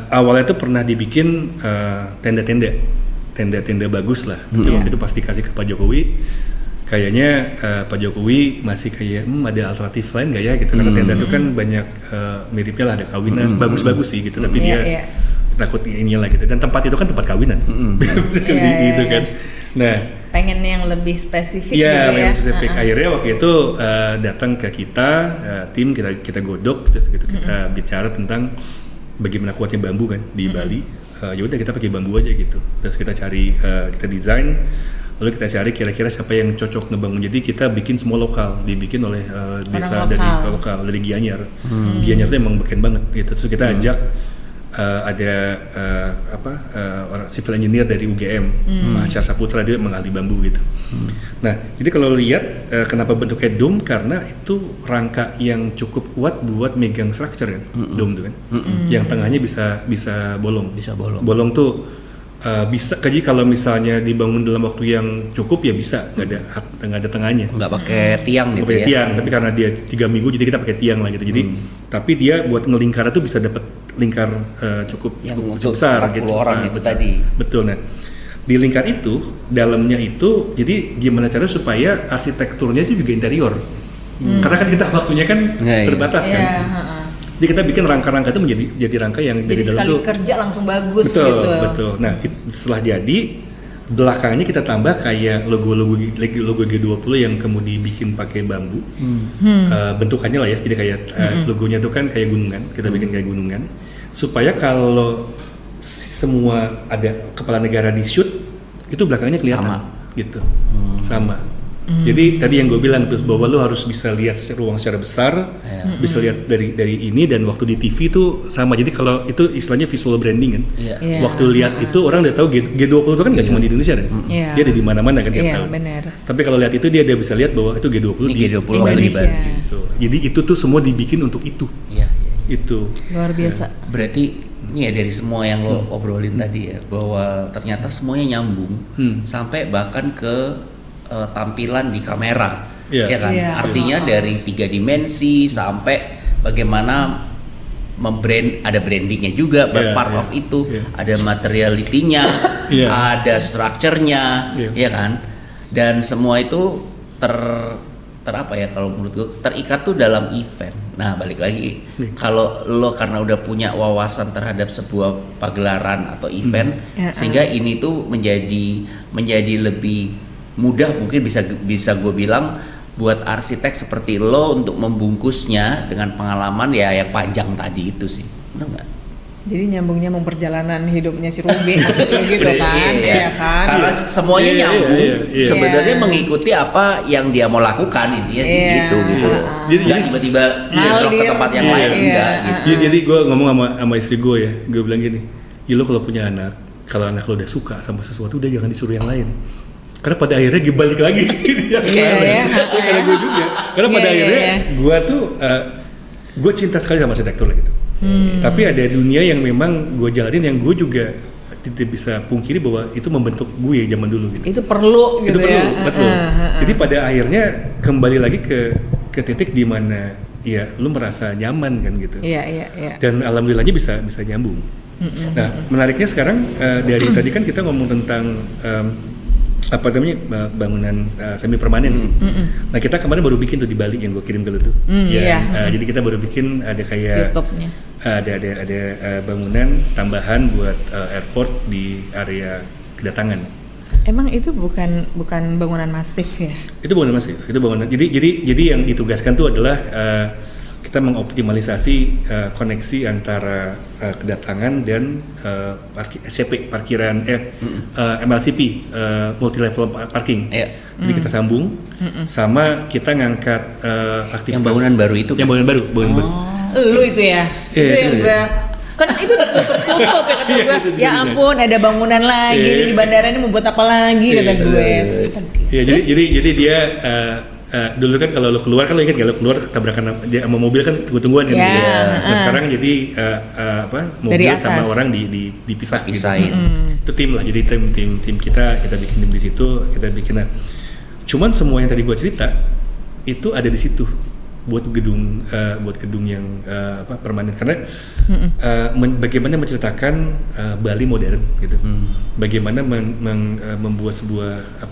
Awalnya tuh pernah dibikin tenda-tenda bagus lah. Tapi waktu itu pasti kasih ke Pak Jokowi. Kayaknya Pak Jokowi masih kayak ada alternatif lain nggak ya gitu, karena tenda itu kan banyak miripnya lah, ada kawinan, bagus-bagus sih gitu, tapi dia takut inilah gitu, dan tempat itu kan tempat kawinan, gitu kan. Nah, pengen yang lebih spesifik gitu ya. Iya, spesifik. Akhirnya waktu itu datang ke kita, tim kita godok, terus gitu kita bicara tentang bagaimana kuatnya bambu kan di Bali. Ya udah kita pakai bambu aja gitu. Terus kita cari, kita desain, lalu kita cari kira-kira siapa yang cocok ngebangun. Jadi kita bikin semua lokal, dibikin oleh desa dari Gianyar. Gianyar itu emang beken banget gitu. Terus kita ajak ada orang civil engineer dari UGM, Mahasiswa Saputra, dia mengalih bambu gitu. Nah, jadi kalau lihat kenapa bentuknya dome, karena itu rangka yang cukup kuat buat megang structure kan, dome tuh kan, yang tengahnya bisa bolong. Bolong tuh bisa, jadi kalau misalnya dibangun dalam waktu yang cukup ya bisa, nggak ada tengahnya. Nggak pakai tiang gitu ya? Tiang, tapi karena dia 3 minggu jadi kita pakai tiang lah gitu. Jadi tapi dia buat ngelingkar itu bisa dapat lingkar cukup besar gitu. Orang itu tadi. Betul. Nah, di lingkar itu dalamnya itu jadi gimana caranya supaya arsitekturnya itu juga interior. Karena kan kita waktunya kan terbatas kan. Jadi kita bikin rangka-rangka itu menjadi rangka yang jadi dari dalam sekali tuh kerja langsung bagus betul, gitu. Betul. Nah, setelah jadi belakangnya kita tambah kayak logo G20 yang kemudian dibikin pakai bambu. Bentukannya lah ya. Jadi kayak logonya tuh kan kayak gunungan. Kita bikin kayak gunungan supaya kalau semua ada kepala negara di shoot itu belakangnya kelihatan gitu. Sama. Jadi tadi yang gue bilang tuh bahwa lo harus bisa lihat ruang secara besar, bisa lihat dari ini, dan waktu di TV tuh sama. Jadi kalau itu istilahnya visual branding kan. Waktu lihat itu orang udah tahu G20 itu kan nggak cuma di Indonesia kan. Dia ada di mana-mana kan tiap tahun. Bener. Tapi kalau lihat itu dia bisa lihat bahwa itu G20 di Indonesia. Gitu. Jadi itu tuh semua dibikin untuk itu. Itu luar biasa. Berarti ini ya dari semua yang lo obrolin tadi ya, bahwa ternyata semuanya nyambung sampai bahkan ke tampilan di kamera, ya kan? Artinya dari 3 dimensi sampai bagaimana ada brandingnya juga, part of itu, ada materiality-nya, ada structure-nya, ya kan? Dan semua itu apa ya, kalau menurut gue terikat tuh dalam event. Nah balik lagi, kalau lo karena udah punya wawasan terhadap sebuah pagelaran atau event, sehingga ini tuh menjadi lebih mudah, mungkin bisa gue bilang buat arsitek seperti lo untuk membungkusnya dengan pengalaman ya yang panjang tadi itu sih, benar nggak? Jadi nyambungnya perjalanan hidupnya si Ruby maksudnya gitu kan, ya kan? Karena semuanya nyambung, sebenarnya mengikuti apa yang dia mau lakukan, intinya gitu. Jadi nggak tiba-tiba ke tempat yang lain, enggak. Gitu. Jadi gue ngomong sama istri gue ya, gue bilang gini, lo kalau punya anak, kalau anak lo udah suka sama sesuatu, udah jangan disuruh yang lain. Karena pada akhirnya balik lagi karena gue juga, karena pada akhirnya gue tuh gue cinta sekali sama arsitektur gitu. Tapi ada dunia yang memang gue jalanin yang gue juga tidak bisa pungkiri bahwa itu membentuk gue zaman dulu gitu. Itu perlu gitu. Itu perlu, betul. Jadi pada akhirnya kembali lagi ke titik di mana ya lu merasa nyaman kan gitu. Dan alhamdulillahnya bisa nyambung. Nah menariknya sekarang dari tadi kan kita ngomong tentang apa namanya bangunan semi permanen. Nah kita kemarin baru bikin tuh di Bali yang gue kirim ke lu tuh. Jadi kita baru bikin ada kayak YouTube-nya. Ada bangunan tambahan buat airport di area kedatangan. Emang itu bukan bangunan masif ya? Itu bangunan masif. Itu bangunan. Jadi yang ditugaskan tuh adalah kita mengoptimalisasi koneksi antara kedatangan dan SCP parkiran MLCP multi level parking. Jadi kita sambung sama kita ngangkat aktivitas yang bangunan baru itu. Yang bangunan baru. Lu itu ya? Itu yang gue kan itu tutup ya kata gue. Ya ampun ada bangunan lagi ini di bandara ini mau buat apa lagi kata gue. Jadi dia dulu kan kalau lo keluar kan lo ingat gak lo keluar tabrakan dia sama mobil kan tunggu-tungguan kan nah sekarang jadi mobil sama orang dipisahin gitu. Itu tim lah, jadi tim kita bikin tim di situ, kita bikin. Cuman semua yang tadi gua cerita itu ada di situ buat gedung yang permanen, karena bagaimana menceritakan Bali modern gitu, bagaimana membuat sebuah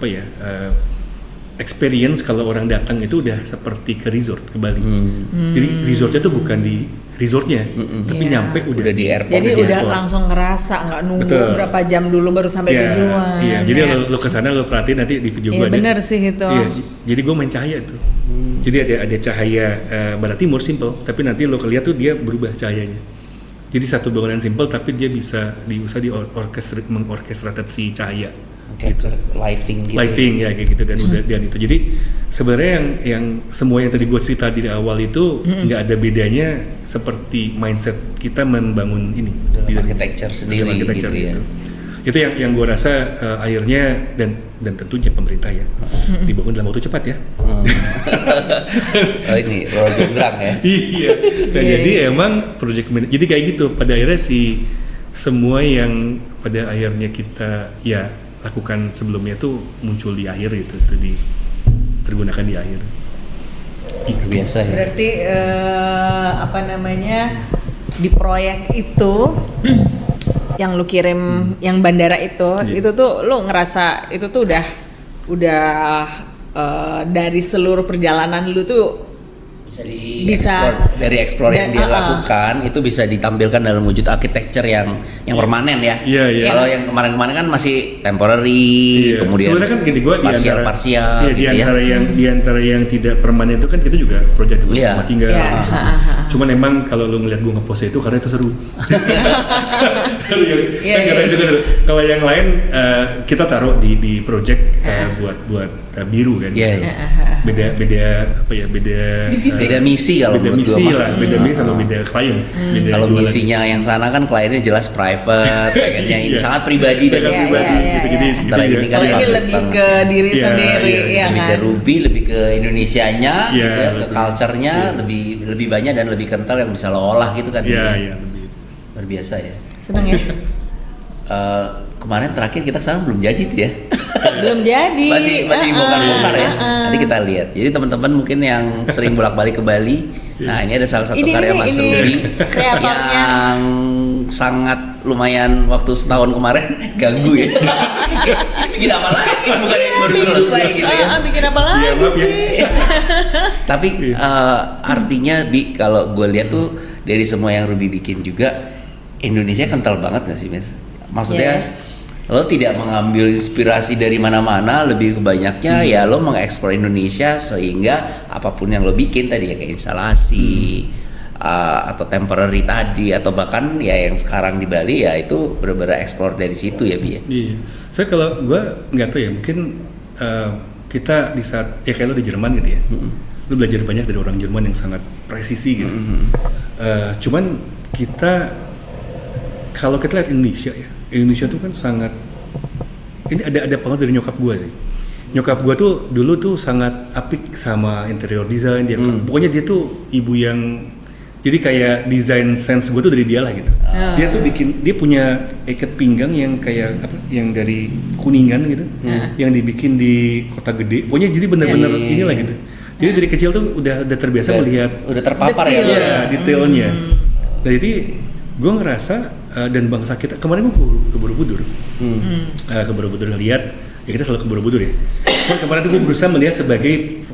experience kalau orang datang itu udah seperti ke resort ke Bali. Jadi resortnya tuh bukan di resortnya, tapi nyampe udah di airport. Jadi udah langsung ngerasa, nggak nunggu berapa jam dulu baru sampai tujuan. Jadi lo kesana lo perhatiin nanti di video gue. Bener sih itu. Jadi gue main cahaya tuh. Jadi ada cahaya barat timur simple, tapi nanti lo kelihat tuh dia berubah cahayanya. Jadi satu bangunan simple tapi dia bisa mengorkestrate si cahaya. Gitu. Lighting ya kayak gitu dan itu. Jadi sebenarnya yang semua yang tadi gue cerita di awal itu nggak ada bedanya seperti mindset kita membangun ini di architecture sendiri gitu ya. Itu yang gue rasa akhirnya dan tentunya pemerintah ya dibangun dalam waktu cepat ya. Ini program ya. Iya. Dan jadi emang project manager. Jadi kayak gitu pada akhirnya semua yang pada akhirnya kita lakukan sebelumnya tuh muncul di akhir itu tergunakan di akhir. Biasa ya. Berarti di proyek itu Yang lu kirim yang bandara itu tuh lu ngerasa itu tuh udah dari seluruh perjalanan lu tuh bisa dari explore yang dia lakukan itu bisa ditampilkan dalam wujud architecture yang permanen ya. Kalau yang kemarin-kemarin kan masih temporary, kemudian sebenarnya kan gini, gua parsial gitu di antara yang tidak permanen itu kan kita juga project rumah tinggal. Cuman emang kalau lu ngeliat gua ngepost itu karena itu seru. Kalau yang lain kita taruh di project buat biru kan. Beda misi kalau beda misi lah, beda misi sama beda klien. Kalau misinya yang sana kan kliennya jelas private, pengennya ini sangat pribadi dan gitu. Ini kan ini lebih ke diri sendiri, lebih ke Ruby, lebih ke Indonesianya, gitu ya, ke culture-nya lebih banyak dan lebih kental yang bisa lo olah gitu kan. Luar biasa ya. Seneng ya. Kemarin terakhir kita sekarang belum jadi tuh ya. Belum jadi. Masih bongkar-bongkar ya. Nanti kita lihat. Jadi teman-teman mungkin yang sering bolak-balik ke Bali, nah ini ada salah satu karya Mas Ruby yang sangat lumayan waktu setahun kemarin ganggu ya. Bikin apa lagi? Bukan yang baru selesai gitu ya. Bikin apa lagi sih? Tapi artinya kalau gue lihat tuh dari semua yang Ruby bikin juga Indonesia kental banget nggak sih, Mir? Maksudnya lo tidak mengambil inspirasi dari mana-mana, lebih kebanyaknya ya lo mengeksplor Indonesia sehingga apapun yang lo bikin tadi ya kayak instalasi atau temporary tadi atau bahkan ya yang sekarang di Bali ya itu benar-benar eksplor dari situ ya Bi. Iya. Saya kalau gue nggak tahu ya mungkin kita di saat ya kayak lo di Jerman gitu ya, lo belajar banyak dari orang Jerman yang sangat presisi gitu. Cuman kita kalau kita lihat Indonesia tuh kan sangat, ini ada pengaruh dari nyokap gue sih. Nyokap gue tuh dulu tuh sangat apik sama interior design, pokoknya dia tuh ibu yang, jadi kayak design sense gue tuh dari dia lah gitu. Dia tuh dia punya ikat pinggang yang kayak apa, yang dari Kuningan gitu, yang dibikin di kota gede. Pokoknya jadi bener-bener inilah gitu. Jadi dari kecil tuh udah terbiasa melihat, udah terpapar ya detailnya. Jadi gue ngerasa dan bangsa kita kemarin gue ke Borobudur, ke Borobudur ngeliat, ya kita selalu ke Borobudur ya. Cuman kemarin tuh gue berusaha melihat sebagai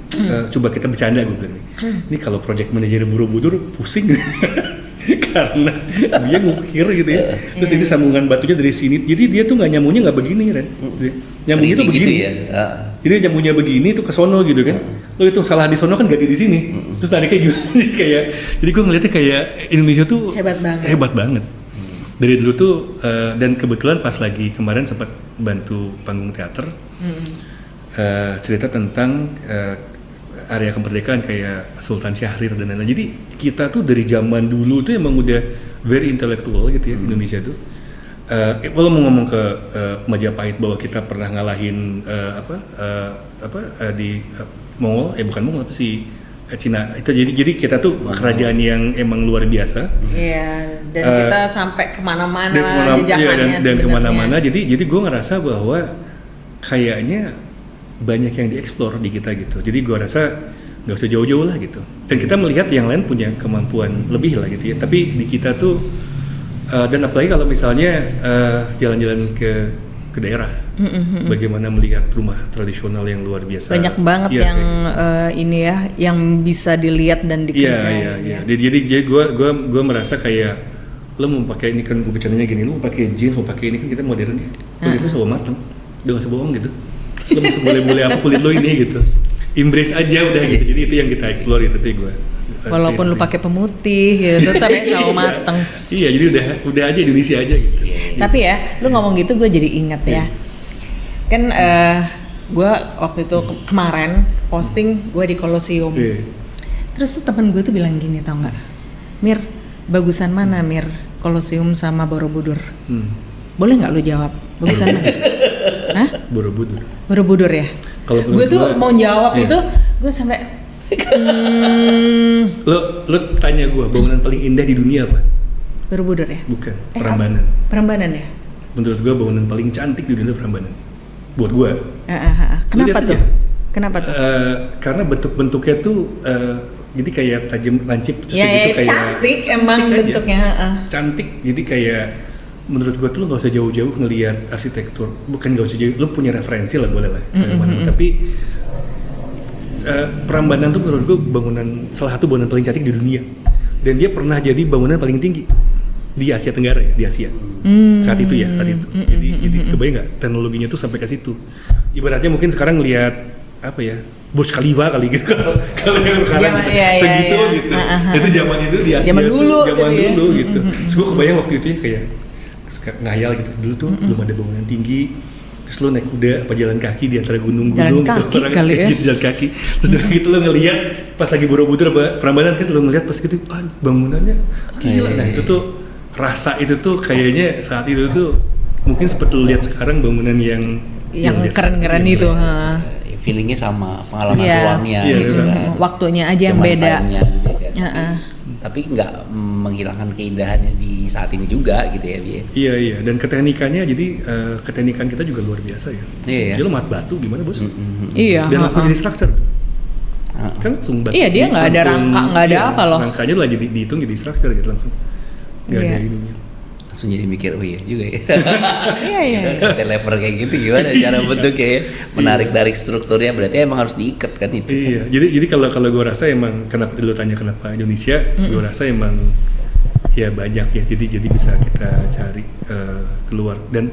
coba kita bercanda, gue bilang ini kalau project manager Borobudur pusing karena dia ngukir gitu ya. Terus ini sambungan batunya dari sini, jadi dia tuh nggak nyambungnya nggak begini Ren, nyambungnya tuh begini. Gitu ya? Jadi nyambungnya begini tuh ke sono gitu kan. Lo itu salah di sono kan gak di sini. Terus nariknya gitu. Jadi gue ngeliatnya kayak Indonesia tuh hebat banget. Dari dulu tuh dan kebetulan pas lagi kemarin sempat bantu panggung teater, cerita tentang area kemerdekaan kayak Sultan Syahrir dan lain-lain. Jadi kita tuh dari zaman dulu tuh emang udah very intellectual gitu ya Indonesia tuh. Kalau mau ngomong ke Majapahit bahwa kita pernah ngalahin di Mongol, bukan Mongol apa sih, Cina itu, jadi kita tuh kerajaan yang emang luar biasa. Iya, dan kita sampai kemana-mana jejakannya dan kemana-mana. Jadi gue ngerasa bahwa kayaknya banyak yang dieksplor di kita gitu. Jadi gue rasa nggak usah jauh-jauh lah gitu. Dan kita melihat yang lain punya kemampuan lebih lah gitu ya. Tapi di kita tuh dan apalagi kalau misalnya jalan-jalan ke daerah, bagaimana melihat rumah tradisional yang luar biasa. Banyak banget yang ini ya, yang bisa dilihat dan dikerjain. Iya. Jadi gue merasa kayak lo mau pakai ini kan, gue bercandanya gini, lo mau pakai jeans, mau pakai ini kan kita modern ya. Kulit lo selalu matang, udah nggak sebohong gitu. Lo bisa boleh apa kulit lo ini gitu. Embrace aja udah gitu. Jadi itu yang kita explore itu tuh gue. Walaupun lu pakai pemutih gitu, tetap ya selalu mateng. Iya, jadi udah aja Indonesia aja gitu. Tapi ya, lu ngomong gitu gue jadi ingat ya. Kan gue waktu itu kemarin posting gue di Colosseum. Terus tuh temen gue tuh bilang gini, tau nggak? Mir, bagusan mana Mir? Colosseum sama Borobudur? Boleh nggak lu jawab? Bagusan mana? Hah? Borobudur ya? Gue tuh mau jawab itu, gue sampai Lo tanya gue, bangunan paling indah di dunia apa? Borobudur ya? Bukan, Prambanan. Prambanan ya? Menurut gue bangunan paling cantik di dunia Prambanan. Buat gue. Kenapa tuh? Karena bentuk-bentuknya tuh jadi kayak tajam lancip terus ya, gitu kayak cantik emang cantik bentuknya. Cantik, jadi kayak menurut gue tuh lo nggak usah jauh-jauh ngelihat arsitektur, bukan nggak usah jauh, lo punya referensi lah boleh lah, tapi Prambanan tuh menurut gue salah satu bangunan paling cantik di dunia, dan dia pernah jadi bangunan paling tinggi di Asia Tenggara ya, di Asia saat itu. Jadi kebayang nggak teknologinya tuh sampai ke situ. Ibaratnya mungkin sekarang lihat apa ya, Burj Khalifa kali gitu kalau yang sekarang gitu. Segitu gitu. Itu zaman itu di Asia zaman dulu gitu. Terus gue kebayang waktu itu ya kayak ngayal gitu. Dulu tuh belum ada bangunan tinggi. Terus lo naik kuda apa jalan kaki di antara gunung-gunung gitu, orang gitu jalan kaki. Terus dari gitu lo ngelihat pas lagi Borobudur Prambanan kan, lo ngelihat pas gitu bangunannya gila. Nah itu tuh rasa itu tuh kayaknya saat itu tuh mungkin seperti lo lihat sekarang bangunan yang keren-keren itu. Feelingnya sama, pengalaman ruangnya, waktunya aja yang beda. Tapi nggak menghilangkan keindahannya di saat ini juga gitu ya dia. Iya, dan keteknikannya jadi keteknikan kita juga luar biasa ya. Iya. Jadi lo mat batu gimana bos? Iya. Dan langsung jadi structure. Kan langsung batu. Iya, dia nggak ada rangka, nggak ada apa loh. Rangkanya lagi dihitung jadi structure gitu langsung. Nggak ada ininya. Langsung jadi mikir, oh iya juga ya. Iya. Lever kayak gitu gimana cara bentuknya ya? Menarik-narik strukturnya berarti emang harus diikat kan itu. Iya. Kan? Jadi kalau gue rasa emang kenapa lo tanya kenapa Indonesia, gue rasa emang ya banyak ya. Jadi bisa kita cari keluar. Dan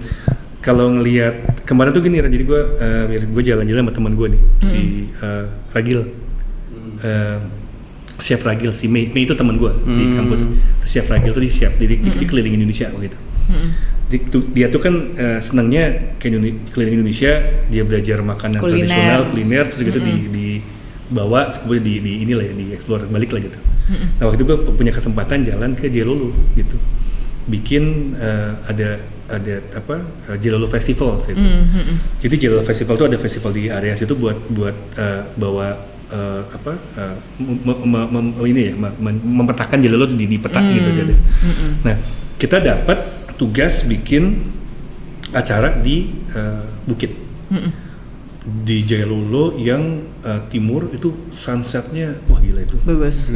kalau ngelihat kemarin tuh gini, jadi gue jalan-jalan sama teman gue nih, si Ragil. Chef Ragil, si Mei itu teman gue di kampus. Chef Ragil tuh di keliling Indonesia gitu. Dia tuh kan senangnya keliling Indonesia, dia belajar makanan tradisional, kuliner, terus gitu dibawa, kemudian di inilah ya, di explore balik lah gitu. Nah waktu itu gue punya kesempatan jalan ke Jailolo gitu, bikin ada Jailolo Festival gitu. Jadi Jailolo Festival tuh ada festival di area situ buat bawa memetakan Jailolo di peta gitu ada. Nah kita dapat tugas bikin acara di bukit di Jailolo yang timur itu sunsetnya wah gila itu. Bagus.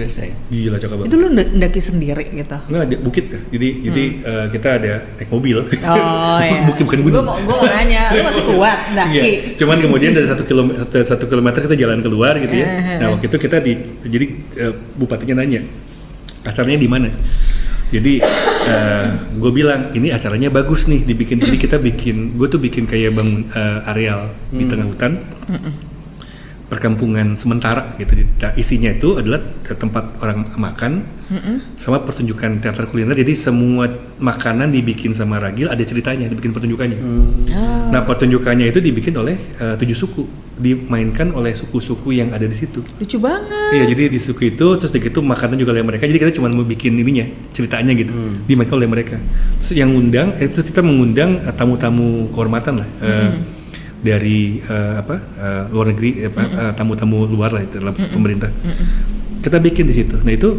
Gila cakep banget. Itu lu ndaki sendiri gitu? Nggak ada bukit ya. Jadi kita ada naik mobil. Oh iya. Bukan gunung. Gue mau nanya, lu masih kuat ndaki? Iya. Cuman kemudian dari 1 kilometer kita jalan keluar gitu ya. Nah waktu itu kita jadi bupatinya nanya acaranya di mana. Jadi gue bilang ini acaranya bagus nih dibikin. Jadi gue tuh bikin kayak bangun areal di tengah hutan, perkampungan sementara gitu. Isinya itu adalah tempat orang makan, sama pertunjukan teater kuliner. Jadi semua makanan dibikin sama Ragil, ada ceritanya, dibikin pertunjukannya. Nah pertunjukannya itu dibikin oleh 7 suku, dimainkan oleh suku-suku yang ada di situ. Lucu banget. Iya, jadi di suku itu terus gitu makanan juga oleh mereka. Jadi kita cuma mau bikin ininya, ceritanya gitu, dimainkan oleh mereka. Terus yang ngundang, terus kita mengundang tamu-tamu kehormatan lah. Dari luar negeri, tamu-tamu luar lah itu dalam pemerintah. Kita bikin di situ. Nah itu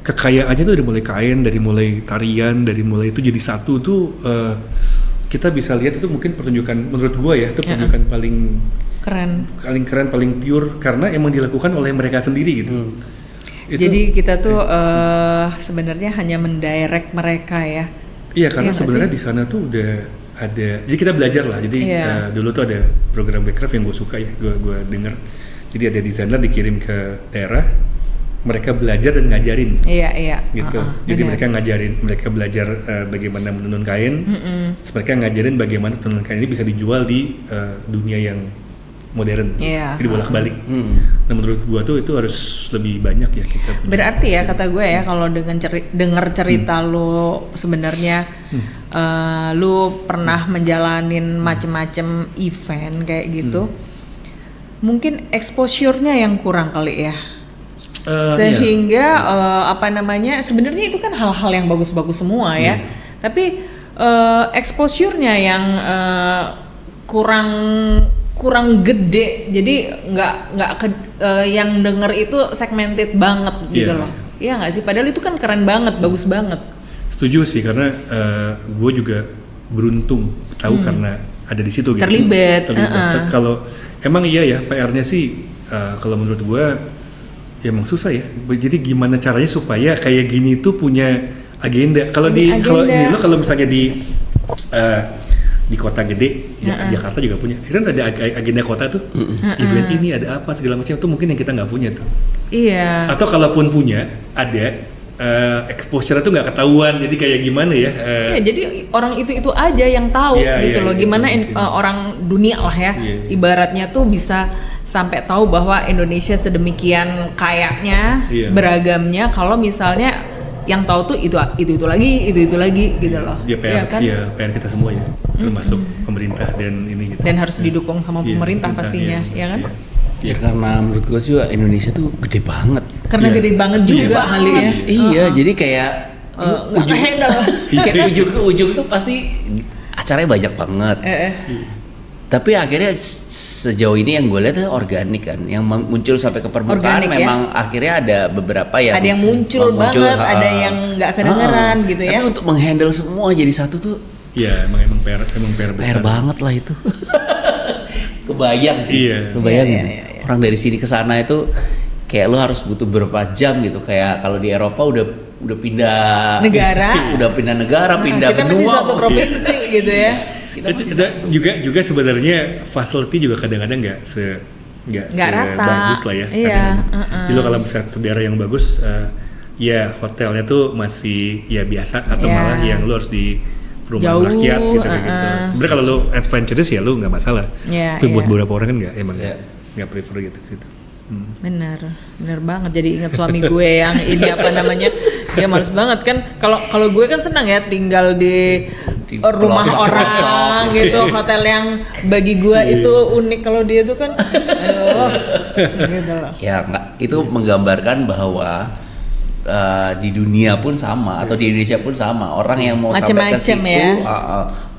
kekayaannya tuh dari mulai kain, dari mulai tarian, dari mulai itu jadi satu tuh kita bisa lihat itu mungkin pertunjukan menurut gua ya itu pertunjukan paling keren, paling pure karena emang dilakukan oleh mereka sendiri gitu. Jadi kita tuh sebenarnya hanya mendirect mereka ya. Iya karena sebenarnya di sana tuh udah ada, jadi kita belajar lah. Jadi dulu tuh ada program Backcraft yang gue suka ya, gue denger. Jadi ada desainer dikirim ke daerah, mereka belajar dan ngajarin. Iya. Gitu. Jadi mereka belajar bagaimana menenun kain. Mereka ngajarin bagaimana tenun kain ini bisa dijual di dunia yang modern. Jadi bolak-balik. Nah menurut gue tuh itu harus lebih banyak ya kita punya. Berarti ya kata gue ya kalau dengar cerita lo sebenarnya lo pernah menjalanin macem-macem event kayak gitu. Mungkin exposure-nya yang kurang kali ya. Sehingga sebenarnya itu kan hal-hal yang bagus-bagus semua ya. Tapi exposure-nya yang kurang gede, jadi nggak yang denger itu segmented banget gitu loh. Iya nggak sih? Padahal itu kan keren banget, bagus banget. Setuju sih karena gue juga beruntung tahu karena ada di situ gitu. Terlibat. Kalau emang iya ya PR-nya sih kalau menurut gue ya emang susah ya. Jadi gimana caranya supaya kayak gini tuh punya agenda. Kalau misalnya di kota gede, Jakarta juga punya. Itu kan ada agenda kota tuh, event ini ada apa segala macam. Itu mungkin yang kita nggak punya tuh. Iya. Atau kalaupun punya, ada exposure itu nggak ketahuan. Jadi kayak gimana ya? Jadi orang itu aja yang tahu gitu loh. Gimana orang dunia lah ya, ibaratnya tuh bisa sampai tahu bahwa Indonesia sedemikian kayanya, beragamnya. Kalau misalnya yang tahu tuh itu lagi gitu loh. PR kita semua ya, termasuk pemerintah dan ini gitu. Dan harus didukung sama pemerintah pastinya, ya kan? Ya karena menurut gue juga Indonesia tuh gede banget. Karena gede banget juga kali ya. Iya, jadi kayak ujung ke ujung tuh pasti acaranya banyak banget. Tapi akhirnya sejauh ini yang gue lihat organik kan, yang muncul sampai ke permukaan organik, memang akhirnya ada beberapa yang ada yang muncul banget, ada yang nggak kedengeran gitu ya. Tapi untuk menghandle semua jadi satu tuh, emang PR besar. PR banget lah itu. Kebayang sih, kebayang gitu. Orang dari sini ke sana itu kayak lo harus butuh berapa jam gitu. Kayak kalau di Eropa udah pindah negara, pindah kita masih satu provinsi gitu ya. Juga sebenarnya facility juga kadang-kadang nggak sebagus lah ya. Jadi lo kalau misalnya daerah yang bagus, hotelnya tuh masih biasa atau malah yang lo harus di perumahan rakyat gitu. Sebenarnya kalau lo adventurous ya lo nggak masalah. Tapi buat beberapa orang kan nggak prefer gitu ke situ. Bener banget. Jadi ingat suami gue yang ini dia males banget kan. Kalau gue kan senang ya tinggal di rumah orang gitu, hotel yang bagi gue itu unik. Kalau dia tuh kan, gitu loh. Ya nggak, itu menggambarkan bahwa di dunia pun sama atau di Indonesia pun sama. Orang yang mau sampai ke situ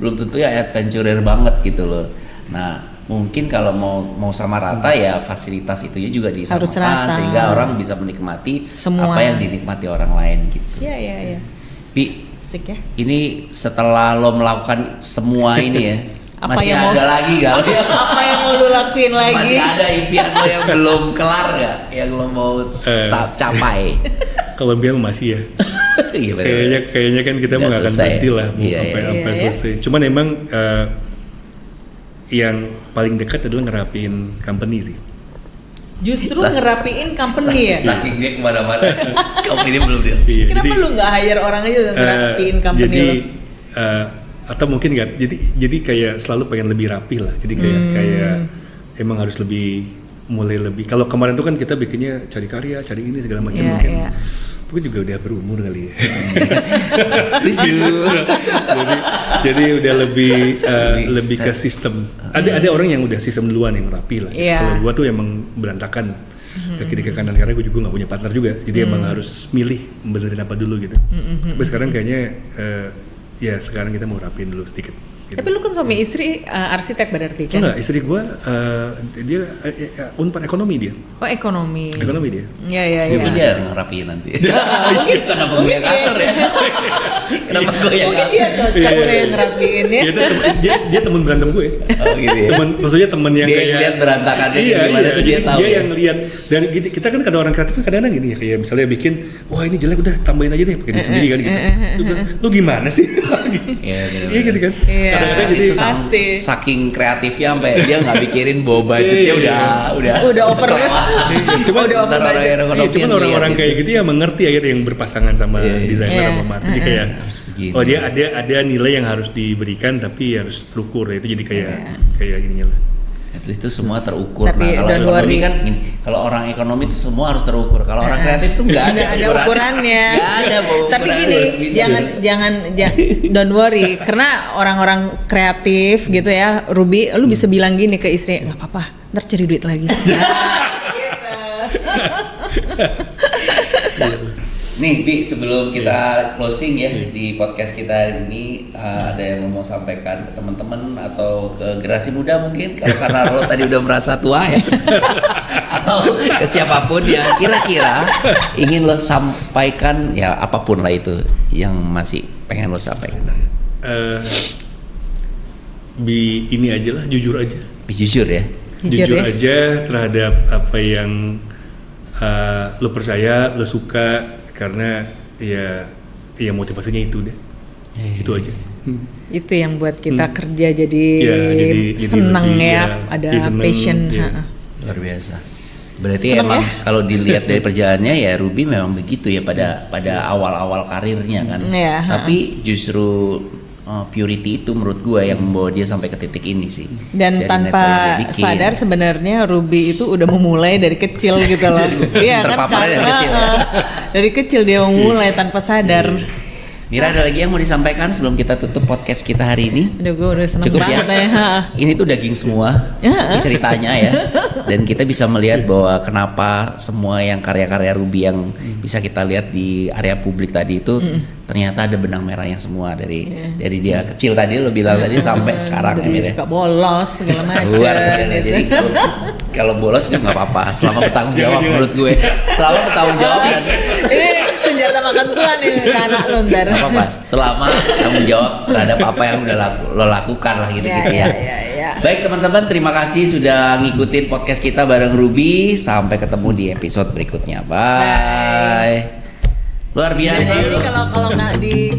belum tentu ya adventurer banget gitu loh. Nah mungkin kalau mau sama rata ya fasilitas itu juga disamakan sehingga orang bisa menikmati semua apa yang dinikmati orang lain gitu. Iya. Bi, ya? Ini setelah lo melakukan semua ini ya, masih ada lagi gak? Apa yang mau lo lakuin lagi? Masih ada impian lo yang belum kelar gak? Yang lo mau capai? Kalau impian masih ya. Kayaknya kan kita nggak akan berhenti lah sampai selesai. Cuman emang yang paling dekat adalah ngerapiin company sih. Justru ngerapiin company ya? Saking dia kemana-mana, company belum dia. Kenapa lu nggak hire orang aja untuk ngerapiin company jadi, atau mungkin nggak, jadi kayak selalu pengen lebih rapi lah. Jadi kayak emang harus mulai lebih. Kalau kemarin tuh kan kita bikinnya cari karya, cari ini segala macam mungkin. Gue juga udah berumur kali ya. Setuju. jadi udah lebih ke sistem. Ada orang yang udah sistem duluan yang rapi lah. Kalau gue tuh emang berantakan ke kiri ke kanan karena gue juga nggak punya partner juga. Jadi emang harus milih benerin apa dulu gitu. Tapi sekarang kayaknya sekarang kita mau rapiin dulu sedikit. Gitu. Tapi lu kan suami istri arsitek berarti kan? Enggak, istri gue dia Unpad ekonomi dia. Oh ekonomi dia. Iya. Mungkin dia ngerapiin nanti. Kenapa gue yang ngatur ya? Kenapa gue yang mungkin dia cocok yang ngerapiin ya? Dia temen berantem gue. Oh gitu ya? Maksudnya temen yang dia kayak lihat berantakannya gimana tuh dia tahu. Dia yang lihat. Dan kita kan kata orang kreatif kan kadang-kadang gini ya, kayak misalnya bikin, wah ini jelek udah tambahin aja deh pakai duit sendiri kan gitu. Lu gimana sih? Iya gitu kan. Kadang-kadang jadi saking kreatifnya sampai dia nggak mikirin bawa budgetnya udah over cuman orang-orang kayak gitu ya mengerti akhirnya yang berpasangan sama desainer apa mati. Jadi kayak dia ada nilai yang harus diberikan tapi harus terukur ya, itu jadi kayak ininya lah. Itu semua terukur. Tapi nah, kalau ekonomi kan gini, kalau orang ekonomi itu semua harus terukur. Kalau orang kreatif tuh nggak ada ukurannya. Nggak ada tapi gini, jangan don't worry, karena orang-orang kreatif gitu ya, Ruby, lu bisa bilang gini ke istri, nggak apa-apa, ntar cari duit lagi. Nih Bi, sebelum kita closing ya di podcast kita ini, ada yang mau sampaikan ke teman-teman atau ke generasi muda mungkin, karena lo tadi udah merasa tua ya, atau ke siapapun yang kira-kira ingin lo sampaikan ya, apapun lah itu yang masih pengen lo sampaikan. Ini aja lah, jujur aja. Jujur ya. Jujur aja terhadap apa yang lo percaya, lo suka. Karena ya ya motivasinya itu deh. Itu aja. Itu yang buat kita kerja jadi senang ada passion. Luar biasa. Berarti seneng emang kalau dilihat dari perjalanannya ya Ruby memang begitu ya pada awal-awal karirnya kan. Tapi justru purity itu menurut gue yang membawa dia sampai ke titik ini sih. Dan tanpa sadar sebenarnya Ruby itu udah memulai dari kecil gitu loh. Iya kan, dari kecil ya. Dari kecil dia memulai tanpa sadar. Mira, ada lagi yang mau disampaikan sebelum kita tutup podcast kita hari ini? Aduh, gue udah seneng cukup banget ya. Ini tuh daging semua ceritanya ya. Dan kita bisa melihat bahwa kenapa semua yang karya-karya Ruby yang bisa kita lihat di area publik tadi itu ternyata ada benang merahnya semua dari dia kecil tadi lo bilang tadi sampai sekarang ya. Dari suka bolos segala macam. Jadi kalau bolos juga nggak apa-apa, selama bertanggung jawab menurut gue. Selama bertanggung jawab dan senjata makan Tuhan nih ke anak lo ntar. Gak apa-apa, selama tanggung jawab terhadap apa yang udah lo lakukan lah gitu-gitu ya. Baik teman-teman, terima kasih sudah ngikutin podcast kita bareng Ruby. Sampai ketemu di episode berikutnya. Bye. Luar biasa. Jadi kalau nggak di